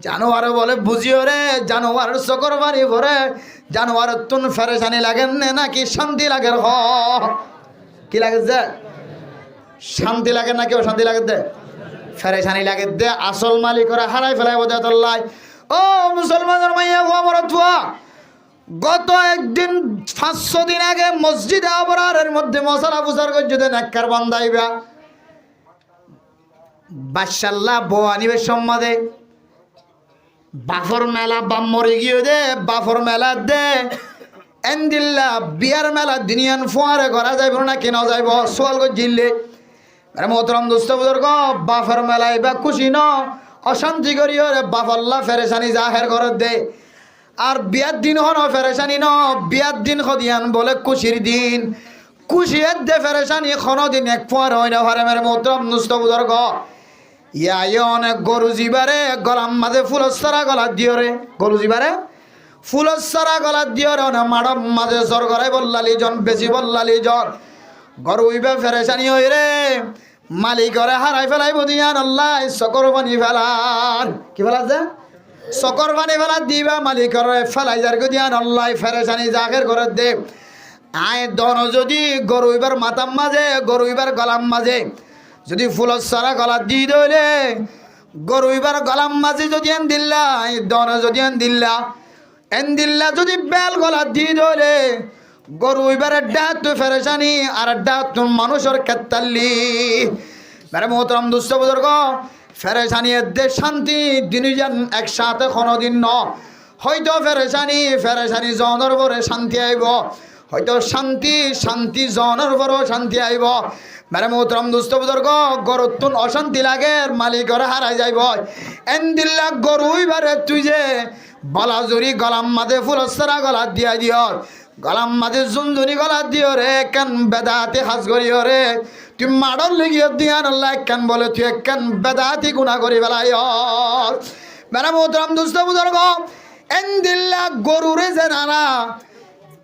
জানোয়ার বলে বুঝিও রে জানোয়ার সকর বাড়ি ভরে জানোয়ার তুন ফেরেশানি লাগেন নাকি শান্তি লাগে হ কি লাগে যে শান্তি লাগে নাকি অশান্তি লাগে দে ফেরেশানি লাগে দে আসল মালিকরা হারাই ফেলাই বোঝা তোল্লাই ও মুসলমানের মাইয়া গো আমার তুয়া গত একদিন 500 দিন আগে মসজিদে আবরারের মধ্যে মশলা বুসার গজ্জুদে নাক্কার বান্দাইবা বাদশাল্লাহ বউ আনিবে সম্মাদে বাফর মেলা বাম মরে গিয়ে দে বাফর মেলা দে এন্দিল্লা বিয়ার মেলা দুনিয়ান ফোয়ারে করা যাইব না কেন যাইব সোয়াল গজ্জিল্লে মোহতরম দোস্ত বুজুর্গ বাফর মেলায় বা খুশি ন অশান্তি করিও রে বাফল্লা ফেরেশানি জাহের করে দে আর বিয়ার দিন হন ফেরেশানি ন বিয়ার দিন খদিয়ান বলে খুশির দিন খুশিয়ের দে ফেরেশানি কোনো দিন এক ফোয়ার হয় না হারে মেরে মোহতরম দোস্ত বুজুর্গ ইয়া অনেক গরু জিবারে গলাম মাঝে ফুলস্তরা গলা দিও রে গরু জিবারে ফুলস্তরা গলা দিও রে না মাডম মাঝে সর গড়াই বললালি জন বেশি বললালি জন গরু ইবা ফেরেশানি হই রে মালিকরে হারাই ফেলাই বুদিয়ান আল্লাহ সকর পানি ফেলার কি ফেলা যে সকর পানি ফেলা দিবা মালিকরে ফেলাই যার দিয়ান আল্লাহ ফেরেশানি জাহের করে দে আয় দন যদি গরু ইবার মাথার মাঝে গরু ইবার গলাম মাঝে যদি ফুলের সারা গলা দি দইলে গরু ইবার গলাম মাঝে যদি এন দিল্লা দন যদি এন দিল্লা যদি বেল গলা দি দইলে গরু এবারে ডাক তো ফেরেশানি আর ডাক তো মানুষের কেতাল্লি মেরে মোহতরম দুষ্ট বুজুর্গ ফেরেশানি এদের শান্তি দিনজন একসাথে কোনোদিন ন হয়তো ফেরেশানি জনের পরে শান্তি আইব হয়তো শান্তি জনের পরেও শান্তি আইব মেরে মোহতরম দুষ্ট বুজুর্গ গরুর তুন অশান্তি লাগে মালিকের হারাই যাইব এন্দিল্লা গরু এবারে তুই যে বলাজুরি গলাম মাঝে ফুলস্তরা গলা দিয়া দিও গলাম মাঝে জুনজুনি গলা দিও রে কেন বেদাতে হাজ করিও রে তুই মাডর লেগিয়ে দিয়ান আল্লাহ কেন বলে তুই কেন বেদাতি গুনাহ করি বেলাই মেরা মোহতরম দুষ্ট বুজুর্গ এন্দিল্লা গরুরে যে নানা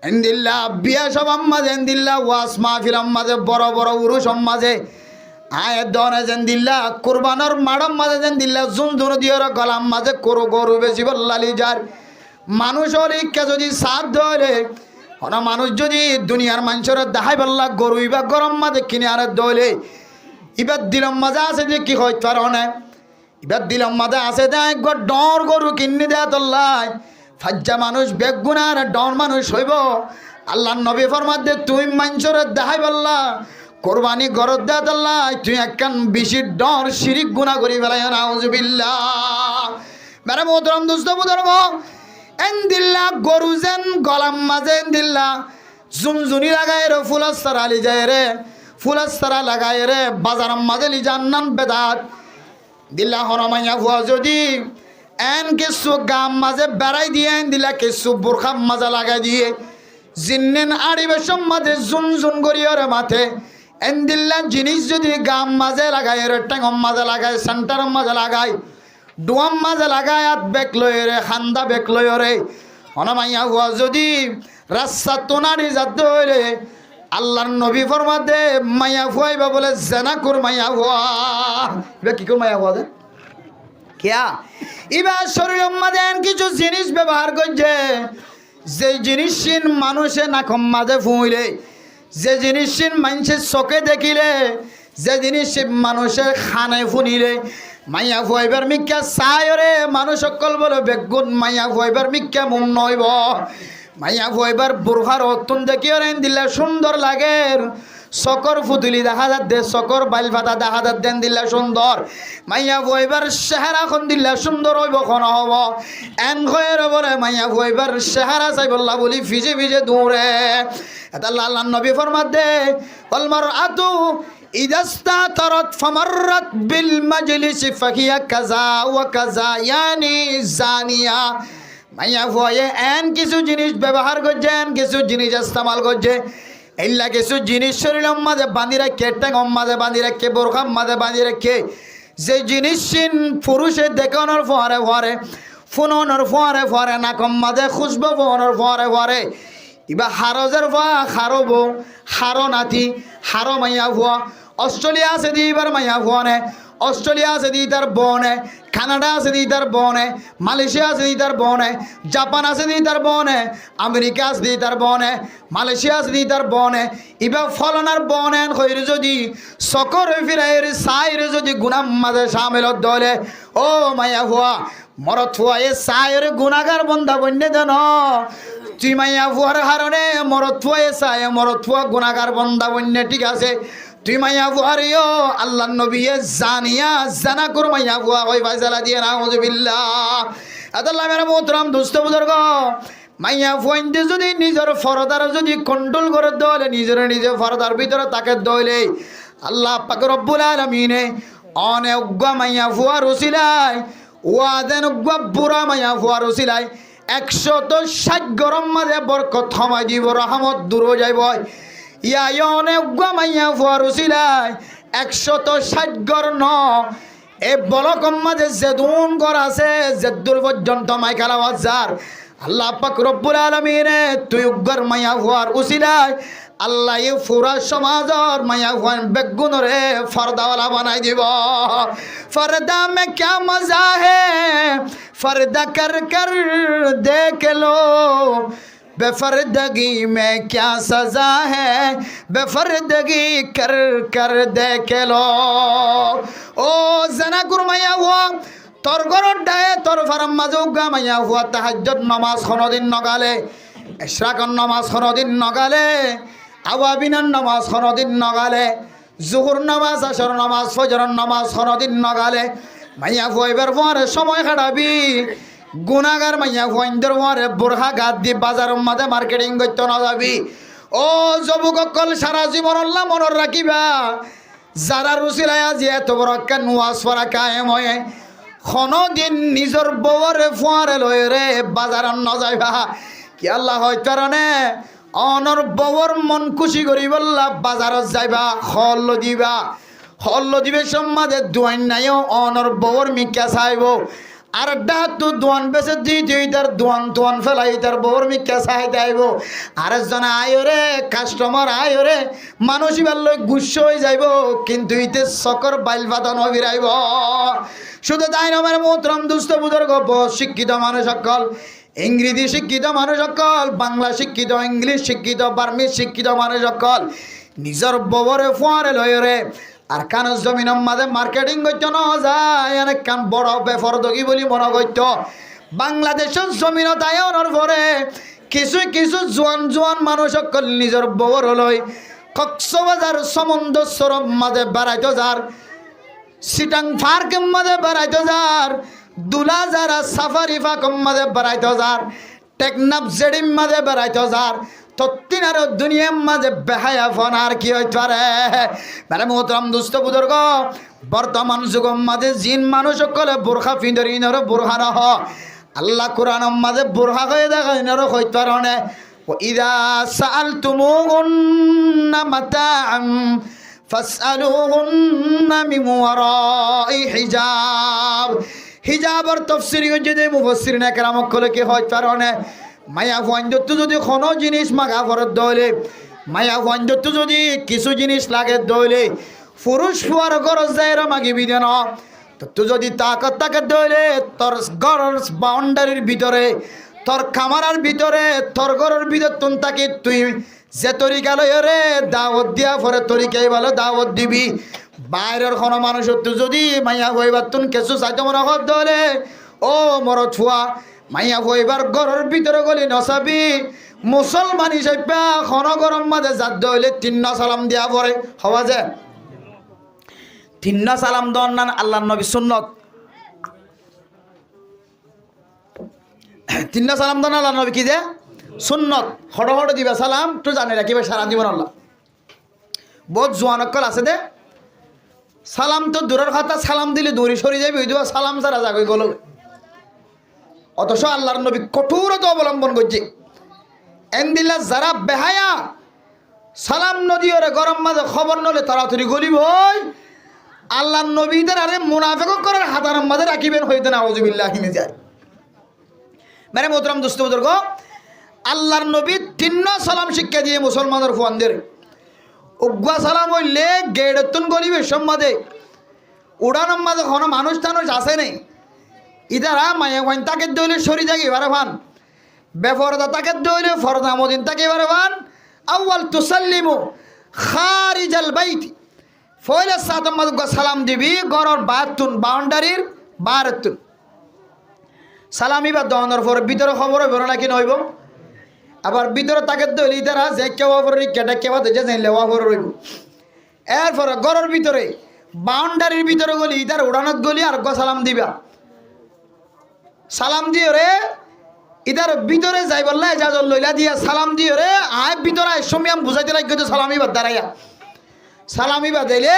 এন্দিল্লা বিয়া সব মাঝে এন্দিল্লা ওয়াস মাহফিল মাঝে বড় বড় উরুস মাঝে আয়ের দনে যেন দিল্লা কুরবানোর মাডম মাঝে যেন দিল্লা জুনজুন দিও রে গলাম মাঝে গরু বেশি বললালি যার মানুষের ইচ্ছা যদি সাথ ধরে না মানুষ যদি দুনিয়ার মানুষের দেখাই পারলা গরু ইবা গরম মাঝে কিনে আর দলে ইবার দিলম মাঝে আছে যে কি হইতে পারো না ইবার দিলম মাঝে আছে দে একবার ডর গরু কিনে দেয়া তোল্লাই ফাজ্জা মানুষ বেগুনার ডর মানুষ হইব আল্লাহ নবী ফরমাত দে তুই মানুষের দেখাই পারলা কোরবানি গরত দেয়া তোল্লাই তুই একখান বেশি ডর শিরিক গুনাহ করি ফেলাই নাউজুবিল্লাহ মেরে মোহতরম দুষ্ট বুজুর্গ এন্দিল্লা গরু যেন গলাম মাঝে এন্দিল্লা জুমজুনি লাগাই রে ফুলস্তরা লি যায় রে ফুলস্তরা লাগাই রে বাজার মাঝে লি জান্নান বেদাত দিল্লা হরমাইয়া হুয়া যদি এন কিছু গাম মাঝে বেড়াই দিয়ে দিল্লা কিছু বোরখা মাঝে লাগাই দিয়ে জিন্নেন আড়িবেশম মাঝে জুমজুন করিও রে মাথে এন্দিল্লা জিনিস যদি গাম মাঝে লাগাই রে ট্যাঙম মাঝে লাগাই সেন্টার মাঝে লাগাই ডুয়াম মাঝে লাগায় হাত বেক লয় রে খান্দা বেক লয় রে অনামাইয়া হুয়া যদি রাস্তা তোনারি যাতে হইলে আল্লাহর নবী ফরমাতে মাইয়া ফুয়াইবা বলে জেনা কর মাইয়া হুয়া। এবার কি কর মাইয়া হুয়া দে কেয়া এবার শরীর মাঝে কিছু জিনিস ব্যবহার করছে, যে জিনিস মানুষে নাকম মাঝে ফুঁইলে, যে জিনিস মানুষের চোখে দেখিলে, যে জিনিস মানুষের খানে ফুনিলে মাইয়া ফুয়াইবার মিক্কা চাই রে মানুষ সকল বলে বেগুন মাইয়া ফুয়াইবার মিক্কা মন নইব। মাইয়া ফুয়াইবার বুরখার অতুন দেখিও দিলে সুন্দর লাগে, চকর ফুতুলি দেখা যাত দে, চকর বাইল ফাটা দেখা যাত দেন দিলে সুন্দর। মাইয়া ফুয়াইবার চেহারাখন দিলে সুন্দর হইব খন হব এন খয়ের বলে মাইয়া ফুয়াইবার চেহারা চাই বললা বলি ভিজে ভিজে দৌড়ে। এটা আল্লাহর নবী ফরমাত দে অলমার আতু ইদাস্তা তরত ফামাররাত বিল মাজলিস ফাহিয়া কাজা ওয়া কাজা ইয়ানি জানিয়া। মাইয়া ফুয়ায়ে এন কিছু জিনিস ব্যবহার করছেন, কিছু জিনিস ইস্তেমাল করছে, এইলা কিছু জিনিস শরীরের মাঝে বাঁধি রাখে, টেঙম মাঝে বাঁধি রাখে, বোরখার মাঝে বাঁধি রাখে, যে জিনিস পুরুষে দেখানোর ফোয়ারে ফোয়ারে, ফুননের ফোয়ারে ফোয়ারে, নাকম মাঝে খুশবো ফোনের ফোয়ারে ফোয়ারে, ইবা হারজের ফোয়া হারব হারো নাতি হারো মাইয়া ফুয়া। অস্ট্রেলিয়া আছে দি এবার মাইয়া ফুয়ানে, অস্ট্রেলিয়া আছে দি তার বনে, কানাডা আছে দি তার বনে, মালয়েশিয়া আছে দি তার বনে, জাপান আছে দি তার বনে, আমেরিকা আছে দি তার বনে, মালয়েশিয়া আছে দি তার বনে। ইবা ফলনার বনেন হইর যদি সকর ফিরাইর সাইর যদি গুনাম মাঝে সামিলত দলে ও মাইয়া ফুয়া মরত ফুয়া এ সাইর গুনাগার বন্ধা বন্যে দেন তুই মাইয়া ফুয়ার হারণে মরত ফুয়া এ সাই মরত ফুয়া গুনাগার বন্ধা বন্যে। ঠিক আছে তুই মাইয়া ফুয়ারিও আল্লাহ নবী জানিয়া জানা কর মাইয়া ফুয়া ওই ফাইসালা দিয়ে নাউযুবিল্লাহ। আল্লাহ মেরা মোহতরম দোস্ত বুজুর্গ মাইয়া ফুয়াইতে যদি নিজের ফরদার যদি কন্ট্রোল করে দলে নিজের নিজে ফরদার ভিতরে তাকে দলে আল্লাহ পাক রব্বুল আলামিনে অনেক মাইয়া ফুয়ার উসিলাই ওয়াদেন বুড়া মাইয়া ফুয়ার উসিলাই 160 গরম মাঝে বরকত সময় দিব, রহমত দূর যাইব। ইয়া অনেক মাইয়া ফুয়ার উসিলাই 160 গর ন এ বলকম মাঝে জেদুন গর আছে, জেদুল পর্যন্ত মাইকালা ওয়াজার আল্লাহ পাক রব্বুল আলামিনে তুই উগ্র মাইয়া ফুয়ার উসিলাই আল্লাহ এ পুরা সমাজর মাইয়া ফুয়ান বেগুনরে ফরদাওয়ালা বানাই দিব। ফরদা মে ক্যা মজা হে ফরদা কর কর দেখ লো, बेफर्दगी में क्या सजा है बेफर्दगी कर कर देख लो। ओ जना कुरमाया हुआ তোর ঘরত ডায়ে তোর ফারাম মাজুগা মাইয়া হুয়া তাহাজ্জুদ নামাজ কোনদিন নগালে, ইশরাকন নামাজ কোনদিন নগালে, আওয়াবিনান নামাজ কোনদিন নগালে, জুহুর নামাজ আসর নামাজ ফজর নামাজ কোনদিন নগালে মাইয়া ফুয়াইবার পরে সময় কাটাবি। গুনাগার মাইয়া ফুয়াইন্দর পরে বোরখা গাদ দি বাজারের মাঝে মার্কেটিং করতে না যাবি। ও যুবকসকল সারা জীবন আল্লাহ মনত রাখিবা যারা রুচিলাই আজি এত বড় একটা নুয়াজ পড়া কায়েম হয়ে কোনদিন নিজের বউরে ফুয়ারে লয় রে বাজার নযাইবা। কি আল্লাহ হয় কারণে অনর বউর মন খুশি করি বললা বাজারত যাইবা, হল দিবা, হল দিবে সম্মাদে দোয়ান নাইও অনর বউর মিকা চাইব। আর ডাক তো দোয়ান বেছে দিই তার দোয়ান তোয়ান ফেলাই তার বউর মিকা চাইতে আইব। আরেকজন আয়ো রে কাস্টমার আয়ো রে মানুষ ইবার লই গুস্স হয়ে যাইব, কিন্তু ইতে চকর বাইল পাতা নবিরাইব। শুধু তাই নয় মোহতরম দুস্থ বুজুর্গ শিক্ষিত মানুষ সকল, ইংরেজি শিক্ষিত মানুষ সকল, বাংলা শিক্ষিত, ইংলিশ শিক্ষিত, বার্মিজ শিক্ষিত মানুষ সকল নিজের ববরে ফুয়ারে লয় রে আর কানের জমিনের মাঝে মার্কেটিং করতে ন যায় অনেক কান বড় বেফরদগি বলি মনে করত। বাংলাদেশের জমিনত আয়নের পরে কিছু কিছু জোয়ান জোয়ান মানুষ সকল নিজের ববর লয় কক্সবাজার সমুদ্র সরব মাঝে বেড়াইতে যার, সিটাং পার্কের মাঝে বেড়াইতে যার, দুলাজারা সাফারি পার্কের মাঝে বেড়াইতে যার, টেকনাফ জেডিম মাঝে বেড়াইতে যার, তত্তিনার দুনিয়ার মাঝে বেহায়া ফোন আর কি হইতে পারে। মানে মোহতরম দুস্থ বুজুর্গ বর্তমান যুগের মাঝে জিন মানুষ সকলে বোরখা পিঁধরি ইনর বোরখা নহ আল্লাহ কোরআনের মাঝে বোরখা হয়ে দেখা ইনর হইতে পারে। ইদা সাআলতুমুহুন্না মাতাআন ফাসআলুহুন্না মিন ওয়ারাই হিজাব। হিজাবর তাফসীর যদি মুফাসসিরিন একরাম কলে কি হইতে পারে মায়া ফঞ্জত যদি কোনো জিনিস মাগা ফরত দইলে মায়া ফঞ্জত যদি কিছু জিনিস লাগে দইলে পুরুষ ফুয়ার গরজ যায় মাগিবি দেন তো যদি তাকত তাকে দইলে তোর ঘরের বাউন্ডারির ভিতরে তোর কামারার ভিতরে তোর ঘরের ভিতর তুন তাকে তুই যে তরিকা লয় রে দাওয়াত দিয়া পরে তরিকাই ভালো দাওয়াত দিবি বাইরের কোনো মানুষ তুই যদি মাইয়া হইবার তুন কিছু চাইতে মনে হত দলে ও মর ছুয়া মাইয়া হইবার ঘরের ভিতরে গলি নসাবি মুসলমান হিসেবে খন গরম মাঝে যাদ হইলে 3 সালাম দিয়া পরে হওয়া যায় 3 সালাম দন না আল্লাহর নবী সুন্নত 3 সালাম দন আল্লাহর নবী কি যে সুন্নত হড় হড় দিবা সালাম তো জানে রাখিবে সারা জীবন আল্লাহ বহুত জোয়ানকল আছে দে সালাম তো দূরের কথা সালাম দিলে দূরে সরে যাবে ওই দিবা সালাম সারা যাবে গল অথচ আল্লাহর নবী কঠোরতা অবলম্বন করছে এন্দিল্লা যারা বেহায়া সালাম নদী ওরে গরম মাঝে খবর নলে তাড়াতাড়ি গলিব আল্লাহর নবীদের আরে মুনাফিক করার হাতার মাঝে রাখিবেন হইতে না আউযুবিল্লাহি মিন যায় মানে মোহতরম দোস্ত বুজুর্গ আল্লাহর নবী 3 সালাম শিক্ষা দিয়ে মুসলমানের ফুয়ানদের উগ্গা সালাম হইলে গেড়তুন গলিবে সম্মাদে উড়ানোর মাঝে কোনো মানুষ টানুষ আসে নেই ইদারা মায়া ওয়াইন তাকে দইলে সরি যাগে এবারে ভান বেফরদা তাকে দইলে ফরদা মদিন তাকে এবারে ভান আউয়াল তুসাল্লিমু খারিজাল বাইত ফয়লা সাতম মাদুক সালাম দিবি গরর বাতুন বাউন্ডারির বারতুন সালামি বা দহনের পর ভিতরে খবর হইব নাকি নইব আবার ভিতরে তাকে দইলে ইদারা যে কেউ অপরি কেটে কেবা যে জানলে ওয়াফর রইব এরপরে গরর ভিতরে বাউন্ডারির ভিতরে গলি ইদার উড়ানত গলি আর সালাম দিবা সালাম দিও রে ইদার ভিতরে যাই বললা এজাজল লইলা দিয়া সালাম দিও রে আয় ভিতরে আয় সমিয়াম বুঝাইতে লাগবে তো সালামি বাদ দাঁড়াইয়া সালামি বাদ দিলে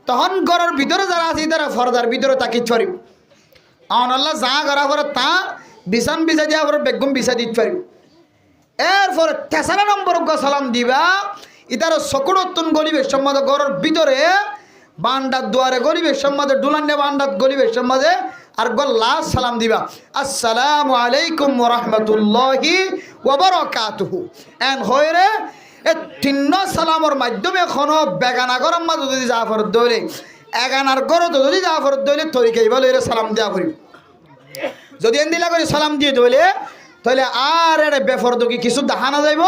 তখন ঘরের ভিতরে যারা আছে তারা ফরদার ভিতরে তাকে ছড়িব আন আল্লাহ যা করা করে তা বিছান বিছাই দিয়া পরে বেগম বিছাই দিতে পারিব এরপরে 3 নম্বর সালাম দিবা ইতার চকুরতুন গলিবে সম্মাদ ঘরের ভিতরে বান্ডার দুয়ারে গলিবে সম্মাদে ডুলান্নে বান্ডাত গলিবে সম্মাদে আর গল্লা সালাম দিবা আসসালামু আলাইকুম ওয়া রাহমাতুল্লাহি ওয়া বারাকাতুহু এন হয়রে এ 3 সালামের মাধ্যমে কোন বেগানা গরম মাঝে যদি জাফর দইলে এগানার গরত যদি জাফর দইলে তরিকাই বলে এর সালাম দেয়া করি যদি এন্দিলা করে সালাম দিয়ে দইলে তাহলে আর এর বেফরদকি কিছু দেখা না যাইব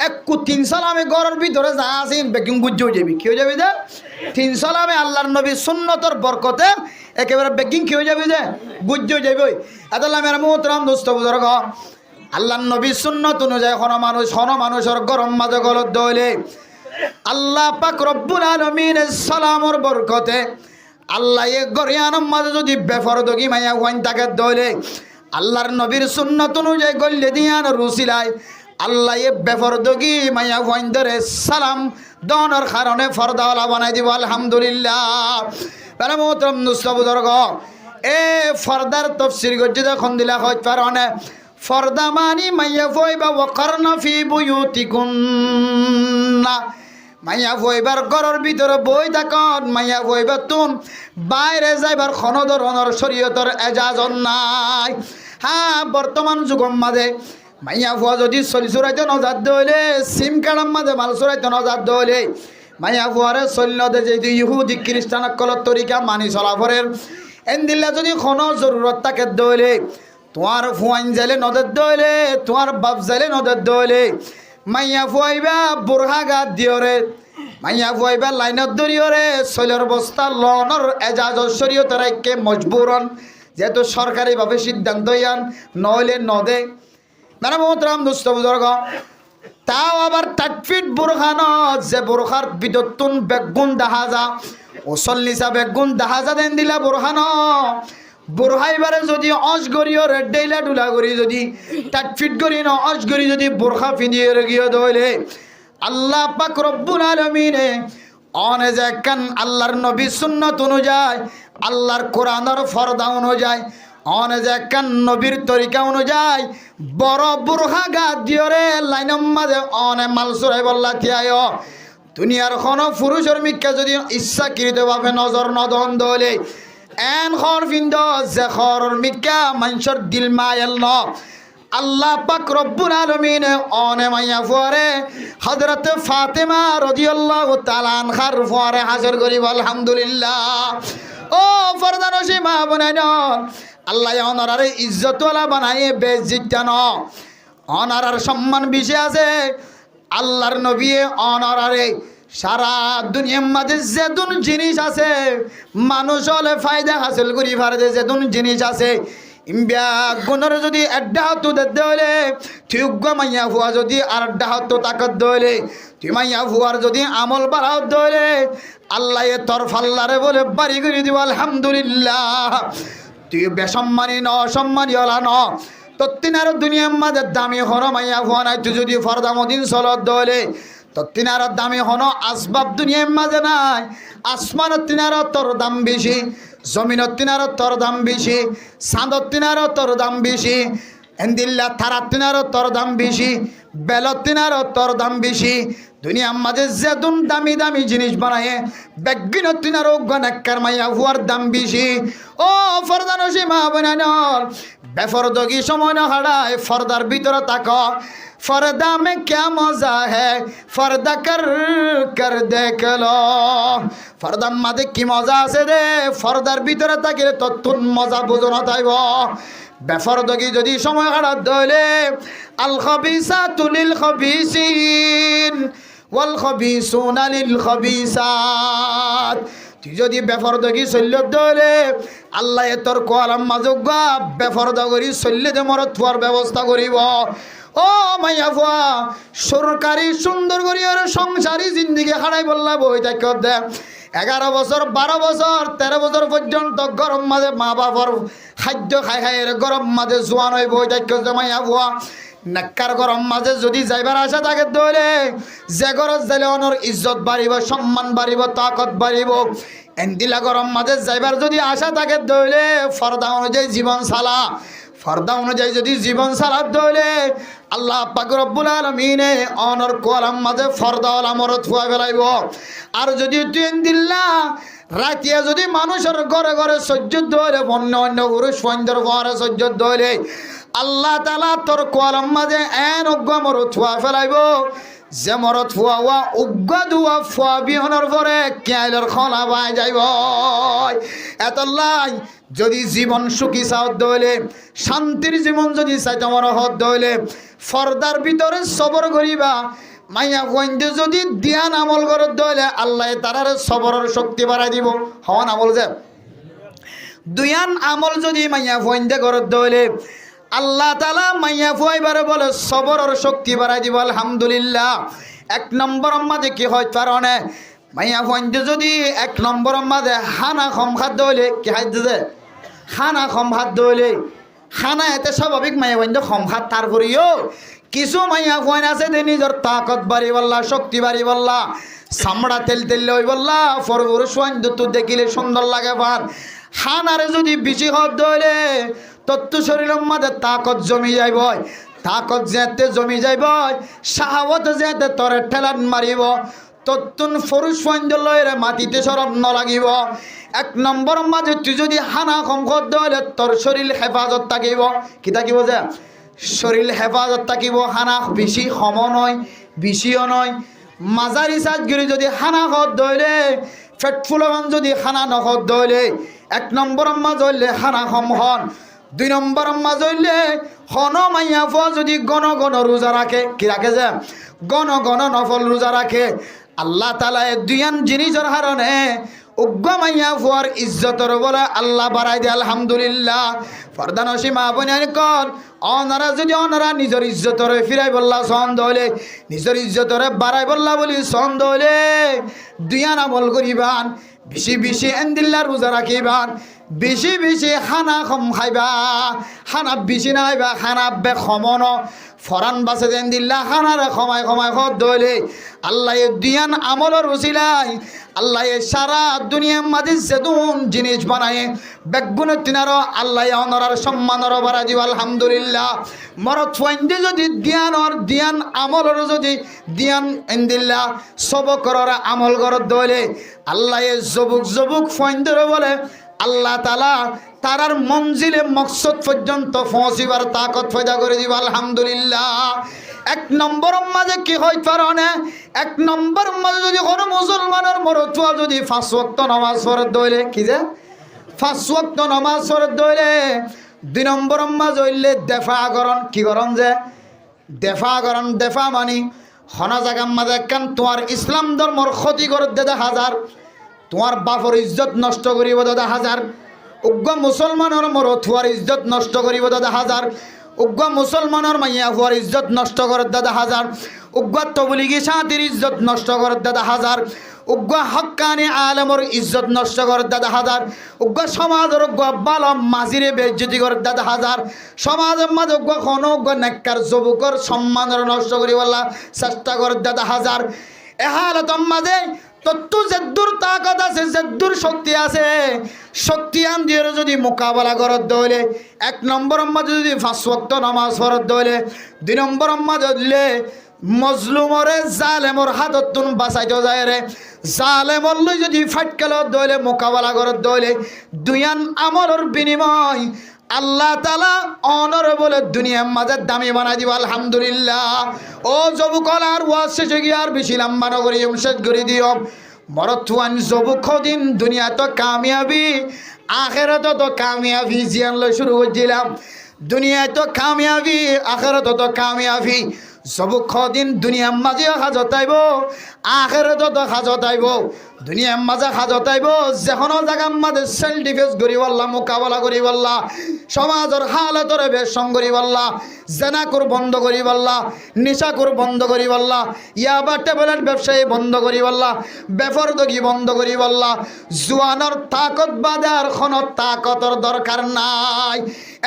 এক 3 সালামে ঘরের ভিতরে যা আছে বেকিং বুঝ যাবি কি হয়ে যাবে যে 3 সালামে আল্লাহর নবী সুন্নতর বরকতে একেবারে বেকিং কি হয়ে যাবে যে বুঝ যাবে আল্লাহ মেরা মোহতরম দোস্ত বুজুর্গ আল্লাহর নবী সুন্নত অনুযায়ী কোন মানুষের গরম মাঝে গলত দইলে আল্লাহ পাক রব্বুল আলামিনের সালামর বরকতে আল্লাহ এ গরিয়ানোর মাঝে যদি বেফরদকি মাইয়া ওয়াইন তাকে দইলে আল্লাহর নবীর সুন্নত অনুযায়ী গল্লে দিয়ান রুসিলায় আল্লাহ এ বেফরদকি মাইয়া ওয়াইন ধরে সালাম দনের কারণে ফরদাওয়ালা বানাই দিব আলহামদুলিল্লাহ বেলা মোহতরম দোস্ত বুজুর্গ এ ফরদার তফসির গজ্জে যখন দিলা হয় কারণে ফরদা মানি মাইয়া ফইবা ওয়াকারনা ফি বুয়ুতিকুন্না মাইয়া ফইবার ঘরের ভিতরে বই থাকন মাইয়া ফইবা তুন বাইরে যাইবার কোনো ধরনের শরীয়তের এজাজত নাই হ্যাঁ বর্তমান যুগের মাঝে মাইয়া ফুয়া যদি চলি চুরাইতে নজাত দইলে সিম কার্ডের মাঝে মাল চুরাইতে নজাত দইলে মাইয়া ফুয়ারে চল্যতে যে ইহুদি খ্রিস্টান কলর তরিকা মানি চলাফরের এন্দিল্লা যদি কোনো জরুরত থাকে দইলে তোমার ফুয়াইন যাইলে নদের দইলে তোমার বাপ যাইলে নদের দইলে মাইয়া ফুয়াইবা বুরহা গাত দিওরে মাইয়া ফুয়াইবা লাইনত দরিওরে শৈলের বস্তা লনের এজাজত শরীয়তের একে মজবুরন যেহেতু সরকারিভাবে সিদ্ধান্ত ইয়ান নইলে নদে মানে মোহতরম দোস্ত বুজুর্গ তাও আবার 3 ফিট বুরখান যে বুরখার বিদ্যুৎ বেগুন দেখা যা ওসল্লিসা বেগুন দেখা যা দেন দিলা বুরখান বুরহাইবারে যদি অজগরিও রেডেইলা ডুলা করি যদি 3 ফিট করি না অজগরি যদি বুরখা ফিনিয়ে গিয়ে দইলে আল্লাহ পাক রব্বুল আলামিনে অনে যে কান আল্লাহর নবী সুন্নত অনুযায়ী আল্লাহর কোরআনের ফরদা অনুযায়ী অনে যে কান নবীর তরিকা অনুযায়ী বড় বুরখা গাত দিওরে লাইনম মাঝে অনে মাল চুরাই বল্লা থিয়ায় দুনিয়ার কোনো পুরুষের মিক্কা যদি ইচ্ছাকৃতভাবে নজর নদন দইলে এন খর ফিন্দ যে খর মিক্কা মানুষের দিল মায়েল ন আল্লাহ পাক রব্বুল আলামিন অনে মাইয়া ফুয়ারে হযরত ফাতেমা রাদিয়াল্লাহু তাআলা আনহার ফুয়ারে হাজির করিব আলহামদুলিল্লাহ। ও ফরদানসী মা বোনেন, আল্লাহ অনারে ইজ্জতওয়ালা বানায় বেইজ্জতটা ন অনারার সম্মান বেশি আছে। আল্লাহর নবী অনারে সারা দুনিয়ার মাঝে যেদুন জিনিস আছে মানুষ হলে ফায়দা হাসিল করি পারে, যেদুন জিনিস আছে ইম্বিয়া গুণর যদি এড্ডা হতো দেখতে হলে তুই মাইয়া ফুয়া যদি আর এড্ডা হতো তাকত দইলে তুই মাইয়া ফুয়ার যদি আমল বাড়াও দইলে আল্লাহ তোর ফাল্লারে বলে বাড়ি করে দিব আলহামদুলিল্লাহ। তুই বেসম্মানী ন অসম্মানী হলা ন তত্তিনার দুনিয়ার মাঝে দামি হন মাইয়া ফুয়া নাই। তুই যদি ফরদা মদিন চলত দইলে তত্তিনার দামি হন আসবাব দুনিয়ার মাঝে নাই। আসমানত তিনার তোর দাম বেশি, জমিনত তিনার তোর দাম বেশি, চাঁদত তিনার তোর দাম বেশি, এন্দিল্লা থারাত তিনার তোর দাম বেশি, বেলত তিনার তোর দাম বেশি। দুনিয়ার মাঝে যেদুন দামি দামি জিনিস বানায় বেগিনত তিনার গনেকার মাইয়া হুয়ার দাম বেশি। ও ফরদানসী মা বোনেন, বেফরদগি সময় না হারায় ফর্দার ভিতরে তাক। पर्दा में क्या मजा है पर्दा कर कर देख लो। पर्दार माঝে কি মজা আছে রে, পর্দার ভিতরে থাকিলে ততুন মজা বুঝো না তাইব। বেফরদগি যদি সময় হারাত দইলে আল খাবিসাতু লিল খাবিসিন ওয়াল খাবিসুনা লিল খাবিসাত। তুই যদি বেফরদগি চল্য দইলে আল্লাহ তোর কলম মাজুগা বেফরদগি চল্যে দে মরত থুয়ার ব্যবস্থা করিব। ও মাইয়া ফুয়া সরকারি সুন্দর করি আর সংসারী জিন্দিগি হারাই বললা বই তাক দে 11 বছর 12 বছর 13 বছর পর্যন্ত গরম মাঝে মা বাবার খাদ্য খাই খাই গরম মাঝে জোয়ান হয়ে বই তাক দে মাইয়া ফুয়া নাক্কার গরম মাঝে যদি যাইবার আশা থাকে দইলে যে গরজ যাইলে অনর ইজ্জত বাড়িব, সম্মান বাড়িব, তাকত বাড়িব। এন্দিলা গরম মাঝে যাইবার যদি আশা থাকে দইলে ফর্দা অনুযায়ী জীবন চালা। ফর্দা অনুযায়ী যদি জীবন চালাত দইলে আল্লাহ পাক রব্বুল আলামিন অনর কলম মাঝে ফর্দাওয়ালা মরত ফুয়া ফেলাইব। আর যদি তুই দিল্লা রাতিয়া যদি মানুষের ঘরে ঘরে সহ্য দইলে অন্য অন্য পুরুষ সন্ধ্যর ঘরে সহ্য দইলে আল্লাহ তাআলা তোর কলম মাঝে এন অজ্ঞ মরত ফুয়া ফেলাইব যে মরত ফুয়া ওয়া উজ্ঞ দুয়া ফুয়া বিহনের পরে কেয়ালের খলা বাই যাইব। এতলাই যদি জীবন সুখী চাও দইলে শান্তির জীবন যদি চাইতে আমার হত দইলে ফর্দার ভিতরে সবর করিবা। মাইয়া কইন্দে যদি ধ্যান আমল করত দইলে আল্লাহ তারারে সবরের শক্তি বাড়াই দিব। হওয়ান আমল যে দুয়ান আমল যদি মাইয়া কইন্দে করত দইলে আল্লাহ তাআলা মাইয়া ফুয়াইবারে বলে সবরের শক্তি বাড়াই দিব আলহামদুলিল্লাহ। 1 নম্বর মাঝে কি হয় কারণে মাইয়া ফুয়াইন্দে যদি 1 নম্বর মাঝে হানা কম খাদ্য হইলে কি খাদ্য দে খানা কম ভাত দইলে খানা এতে স্বাভাবিক মাইয়া ফুয়াইন্দে কম খাত। তারপরেও কিছু মাইয়া ফুয়াইন আছে যে নিজের তাকত বাড়ি বললা, শক্তি বাড়ি বললা, চামড়া তেল তেল হই বললা ফরবর সোয়াইন্দ তো দেখিলে সুন্দর লাগে ভাত। খানারে যদি বেশি হত দইলে তত্ত্ব শরীরের মাঝে তাকত জমি যাইব, তাকত যেতে জমি যাইব শাহাওয়াত যেতে তরে ঠেলান মারিব তত্তুন ফরুষ ফাইন্দলয়ের মাটিতে সরব ন লাগিব। 1 নম্বর মাঝে তুই যদি হানা কম খত দইলে তোর শরীর হেফাজত থাকিব। কি থাকিব যে শরীর হেফাজত থাকিব। হানা বেশি কম নয় বেশিও নয় মাঝারি সাজগিরি যদি হানা খত দইলে পেট ফুলন যদি খানা নখত দইলে 1 নম্বর মাঝ হইলে খানা কম হন। 2 নম্বর মাঝ হইলে হন মাইয়া ফুয়া যদি গণ গণ রোজা রাখে। কি রাখে যে গণ গণ নফল রোজা রাখে আল্লাহ তাআলা দুয়ান জিনিসের কারণে উগ্র মাইয়া ফুয়ার ইজ্জতর বলে আল্লাহ বাড়াই দে আলহামদুলিল্লাহ। ফরদানসী মা বোনের কর অনারা যদি অনারা নিজের ইজ্জতরে ফিরাই বললা সন্দ হইলে নিজের ইজ্জতরে বাড়াই বললা বলি সন্দ হইলে দুয়ান আমল করিবান, বেশি বেশি এন্দিল্লা রোজা রাখিবান, বেশি বেশি খানা কম খাইবা। খানা বেশি না খাইবা, খানা বে খমন ফরান বাসে দেন দিল্লা খানারে খমাই খমাই খত দইলে আল্লাহ দুয়ান আমলের উসিলাই আল্লাহ সারা দুনিয়ার মাঝে যেদুন জিনিস বানায় বেগুন তিনারও আল্লাহ অনরার সম্মানর বাড়া দিব আলহামদুলিল্লাহ। মরত ফাইন্দে যদি ধ্যান আমলের যদি ধ্যান এন্দিল্লা সব করার আমল করত দইলে আল্লাহ জবুক জবুক ফাইন্দর বলে আল্লাহ তাআলা তারার মঞ্জিলে মকসদ পর্যন্ত পৌঁছিবার তাকত পয়দা করে দিব আলহামদুলিল্লাহ। এক নম্বর মাঝে কি হয় কারণে এক নম্বর মাঝে যদি কোনো মুসলমানের মরতুয়া যদি 5 ওয়াক্ত নামাজ পড়ে দইলে কি যে 5 ওয়াক্ত নামাজ পড়ে দইলে 2 নম্বর মাঝে হইলে দেফা করন কি করন যে দেফা করন দেফা মানি হনা জায়গার মাঝে কান তোমার ইসলাম ধর্মর ক্ষতি করে দাদা হাজার তোমার বাপর ইজ্জত নষ্ট করিব দাদা হাজার উগ্র মুসলমানের মরথুয়ার ইজ্জত নষ্ট করিব দাদা হাজার উগ্র মুসলমানের মাইয়া হুয়ার ইজ্জত নষ্ট করে দাদা হাজার উগ্র তবলিগি সাথীর ইজ্জত নষ্ট করে দাদা হাজার উগ্র হক্কানি আলমর ইজ্জত নষ্ট করে দাদা হাজার উগ্র সমাজের উগ্র বালম মাঝিরে বেজ্জতি করে দাদা হাজার সমাজের মাঝে উগ্র খন উগ্র নেককার যুবকর সম্মানের নষ্ট করিবাল্লা চেষ্টা করে দাদা হাজার এহালতম মাঝে তত্ত্ব যেদুর তাকত আছে যেদুর শক্তি আছে শক্তি আন দিয়ে যদি মোকাবেলা করত দইলে 1 নম্বর মাঝে যদি 5 ওয়াক্ত নামাজ পড়ত দইলে 2 নম্বর মাঝে দিলে মজলুমরে জালেমর হাতত তুন বাঁচাইতে যায় রে জালেমর লই যদি ফাটকেল দইলে মোকাবেলা করত দইলে দুয়ান আমলের বিনিময় আল্লাহ তাআলা অনারেবল দুনিয়ার মাঝে দামি বানাই দিব আলহামদুলিল্লাহ। ও যুবকল আর ওয়াজ শেষে গিয়ে আর বেশি লম্বা নগরী শেষ করে দিও মরথুয়ান যুবক দিন দুনিয়া তো কামিয়াবি আখেরাত তো কামিয়াবি জিয়ান লই শুরু করছিলাম দুনিয়ায় তো কামিয়াবি আখেরাত তো কামিয়াবি যুবক দিন দুনিয়ার মাঝে হাজত আইব আখেরাত তো হাজত আইব দুনিয়ার মাঝে হাজত আইব যেকোনো জায়গার মাঝে সেলফ ডিফেন্স করিবাল্লা মোকাবেলা করিবাল্লা সমাজের হালতরে বেশম করিবাল্লা জেনাকুর বন্ধ করিবাল্লা নিশাকুর বন্ধ করিবাল্লা ইয়াবা টেবলেট ব্যবসায়ী বন্ধ করিবাল্লা বেফরদগি বন্ধ করিবাল্লা জুয়ানোর তাকত বাদে আর কোনো তাকতর দরকার নাই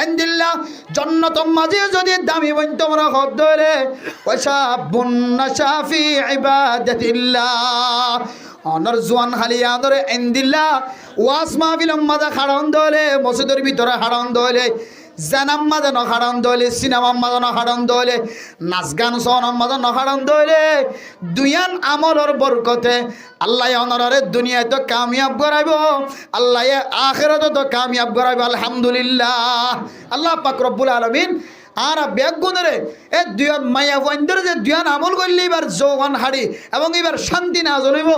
এন্দিল্লা জন্নতম মাঝে যদি দামি বইন তোমরা হদ ধরে পয়সা বুন্না শাফি ইবাদাতিল্লাহ অনর জোয়ান হালিয়া ধরে এন্দিল্লা ওয়াস মাহফিল মাদা খাড়ন দলে মসজিদের ভিতরে হাড়ন দলে জানাম মাদা ন হাড়ন দলে সিনেমা মাদা ন হাড়ন দলে নাচ গান সন মাদা ন হাড়ন দলে দুয়ান আমলর বরকতে আল্লাহ অনরে দুনিয়ায় তো কামিয়াব করাইব আল্লাহ আখিরাতে তো কামিয়াব করাইব আলহামদুলিল্লাহ। আল্লাহ পাক রব্বুল আলামিন আর ব্যাগ গুণরে এ দুয়ান মায়া বন্ধের যে দুয়ান আমল করলে এবার যৌবন হাড়ি এবং এবার শান্তি না জ্বলিব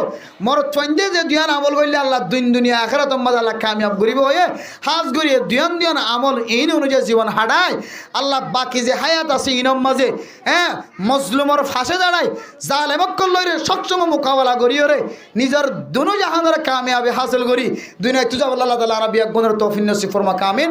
মরত ফন্দে যে দুয়ান আমল করলে আল্লাহ দুনিয়া আখিরাত মাঝে আল্লাহ কামিয়াব করিব হয়ে হাজ করিয়ে দুয়ান আমল এই অনুযায়ী জীবন হাডায় আল্লাহ বাকি যে হায়াত আছে ইনম মাঝে হ্যাঁ মজলুমর ফাঁসে দাঁড়ায় জালেমক্কল লইরে সবসময় মোকাবেলা করিও রে নিজের দুনো জাহানের কামিয়াবি হাসিল করি দুনিয়ায় তুজা আল্লাহ তাআলা আর ব্যাগ গুণের তৌফিক নসিব ফরমা কামিন।